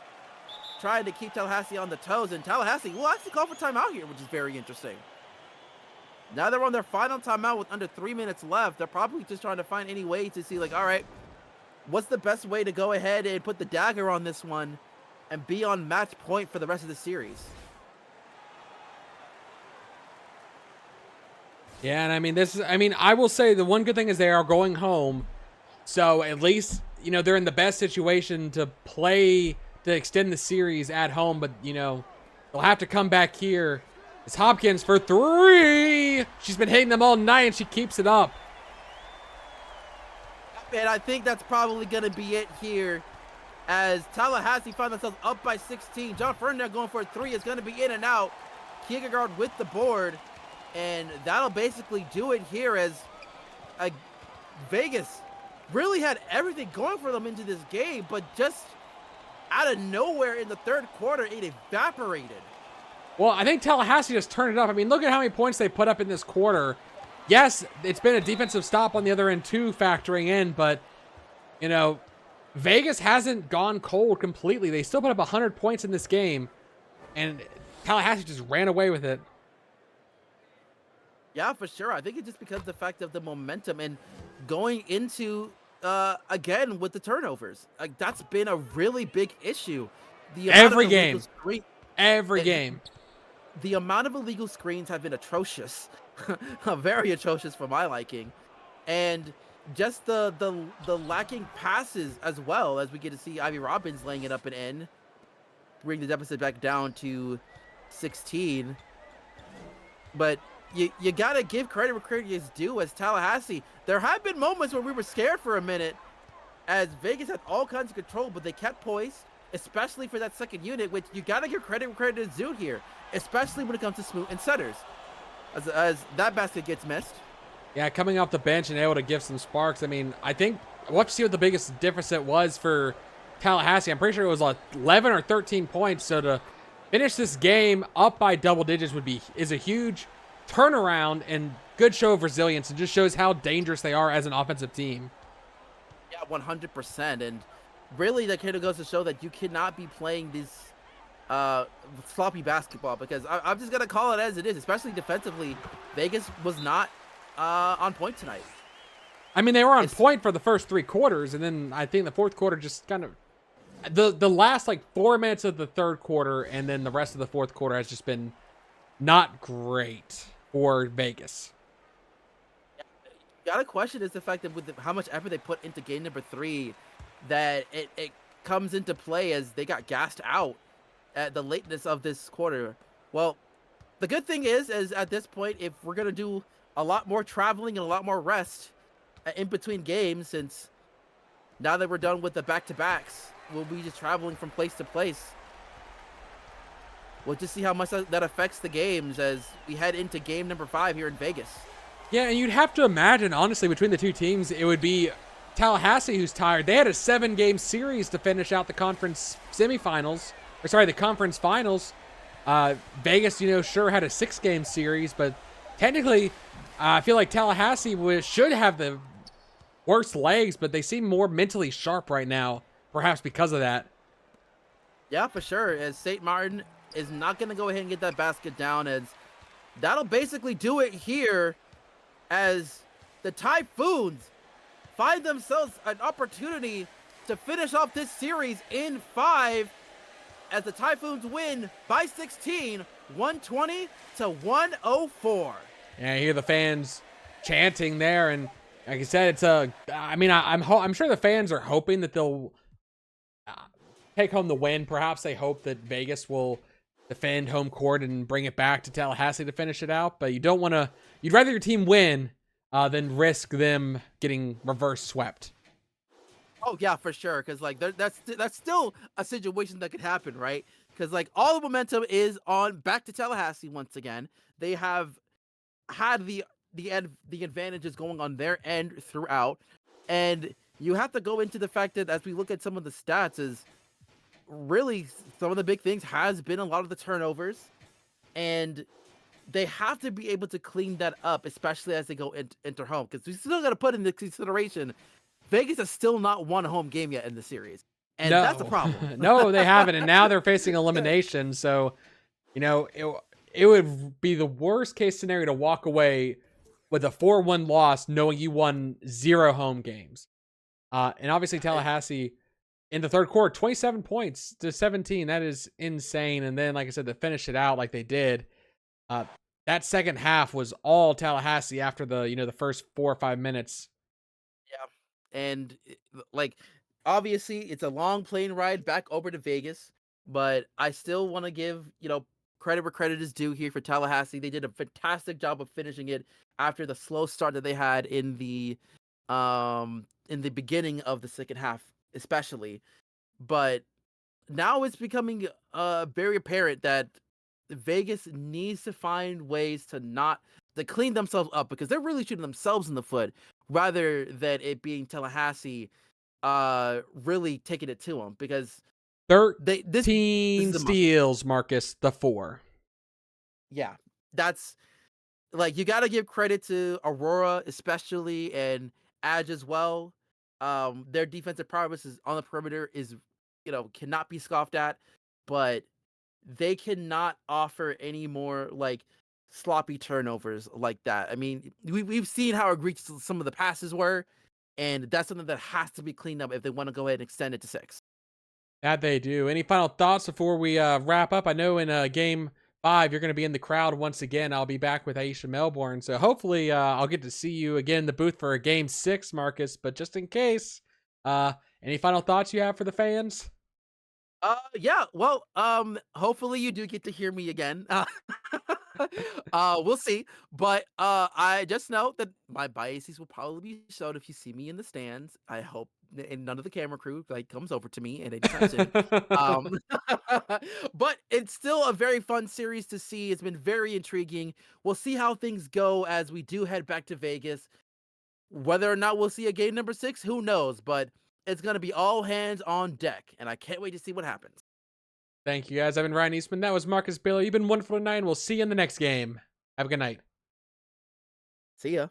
trying to keep Tallahassee on the toes, and Tallahassee will actually call for timeout here, which is very interesting. Now they're on their final timeout with under 3 minutes left. They're probably just trying to find any way to see, like, all right, what's the best way to go ahead and put the dagger on this one and be on match point for the rest of the series. Yeah, and I mean, I will say the one good thing is they are going home. So at least, they're in the best situation to play, to extend the series at home. But, they'll have to come back here. It's Hopkins for 3. She's been hitting them all night, and she keeps it up. And I think that's probably going to be it here as Tallahassee find themselves up by 16. John Ferdinand going for a 3 is going to be in and out. Kierkegaard with the board. And that'll basically do it here as Vegas really had everything going for them into this game, but just out of nowhere in the third quarter, it evaporated. Well, I think Tallahassee just turned it up. I mean, look at how many points they put up in this quarter. Yes, it's been a defensive stop on the other end too, factoring in, but, Vegas hasn't gone cold completely. They still put up 100 points in this game, and Tallahassee just ran away with it. Yeah, for sure. I think it's just because of the fact of the momentum and going into, again, with the turnovers. Like, that's been a really big issue. Every game. Every game. The amount of illegal screens have been atrocious. Very atrocious for my liking. And just the lacking passes as well, as we get to see Ivy Robbins laying it up and in. Bring the deficit back down to 16. But you got to give credit where credit is due as Tallahassee. There have been moments where we were scared for a minute as Vegas had all kinds of control, but they kept poised, especially for that second unit, which you got to give credit where credit is due here, especially when it comes to Smoot and setters. As that basket gets missed. Yeah, coming off the bench and able to give some sparks. I mean, I think we'll have to see what the biggest deficit was for Tallahassee. I'm pretty sure it was 11 or 13 points. So to finish this game up by double digits is a huge turnaround and good show of resilience, and just shows how dangerous they are as an offensive team. Yeah, 100%. And really that kind of goes to show that you cannot be playing this sloppy basketball, because I'm just going to call it as it is, especially defensively. Vegas was not on point tonight. I mean, they were on point for the first 3 quarters, and then I think the fourth quarter just kind of the last 4 minutes of the third quarter and then the rest of the fourth quarter has just been not great. for Vegas. Got a question is the fact that with how much effort they put into game number 3, that it comes into play as they got gassed out at the lateness of this quarter. Well, the good thing is at this point, if we're gonna do a lot more traveling and a lot more rest in between games, since now that we're done with the back-to-backs, we'll be just traveling from place to place. We'll just see how much that affects the games as we head into game number 5 here in Vegas. Yeah, and you'd have to imagine, honestly, between the two teams, it would be Tallahassee who's tired. They had a 7-game series to finish out the conference semifinals, or sorry, the conference finals. Vegas, sure had a 6-game series, but technically, I feel like Tallahassee should have the worst legs, but they seem more mentally sharp right now, perhaps because of that. Yeah, for sure. As St. Martin is not going to go ahead and get that basket down, as that'll basically do it here, as the Typhoons find themselves an opportunity to finish off this series in 5, as the Typhoons win by 16, 120 to 104. Yeah, I hear the fans chanting there, and like I said, it's I'm sure the fans are hoping that they'll take home the win. Perhaps they hope that Vegas will defend home court and bring it back to Tallahassee to finish it out. But you'd rather your team win than risk them getting reverse swept. Oh yeah, for sure. Because like that's still a situation that could happen, right? Because like all the momentum is on back to Tallahassee once again. They have had the advantages going on their end throughout, and you have to go into the fact that as we look at some of the stats, is really some of the big things has been a lot of the turnovers, and they have to be able to clean that up, especially as they go enter home. Because we still got to put into consideration, Vegas has still not won a home game yet in the series, and No. that's a problem. No, they haven't, and now they're facing elimination. So, it would be the worst case scenario to walk away with a 4-1 loss, knowing you won 0 home games. And obviously Tallahassee in the third quarter, 27 points to 17. That is insane. And then, like I said, to finish it out like they did, that second half was all Tallahassee after the first 4 or 5 minutes. Yeah, and like obviously it's a long plane ride back over to Vegas, but I still want to give credit where credit is due here for Tallahassee. They did a fantastic job of finishing it after the slow start that they had in the beginning of the second half, especially. But now it's becoming very apparent that Vegas needs to find ways to clean themselves up, because they're really shooting themselves in the foot rather than it being Tallahassee really taking it to them, because 13 steals, Marcus, the 4. Yeah, that's like, you got to give credit to Aurora especially, and Edge as well. Their defensive prowess is on the perimeter is cannot be scoffed at, but they cannot offer any more like sloppy turnovers like that. I mean, we've seen how egregious some of the passes were, and that's something that has to be cleaned up if they want to go ahead and extend it to 6. That they do. Any final thoughts before we wrap up? I know in game 5 you're going to be in the crowd once again. I'll be back with Aisha Melbourne, so hopefully I'll get to see you again in the booth for a game 6, Marcus. But just in case, any final thoughts you have for the fans? Yeah, well, hopefully you do get to hear me again. We'll see. But I just know that my biases will probably be shown if you see me in the stands. I hope and none of the camera crew comes over to me and anytime soon. Um, but it's still a very fun series to see. It's been very intriguing. We'll see how things go as we do head back to Vegas. Whether or not we'll see a game number 6, who knows? But it's going to be all hands on deck, and I can't wait to see what happens. Thank you, guys. I've been Ryan Eastman. That was Marcus Bailey. You've been wonderful tonight, and we'll see you in the next game. Have a good night. See ya.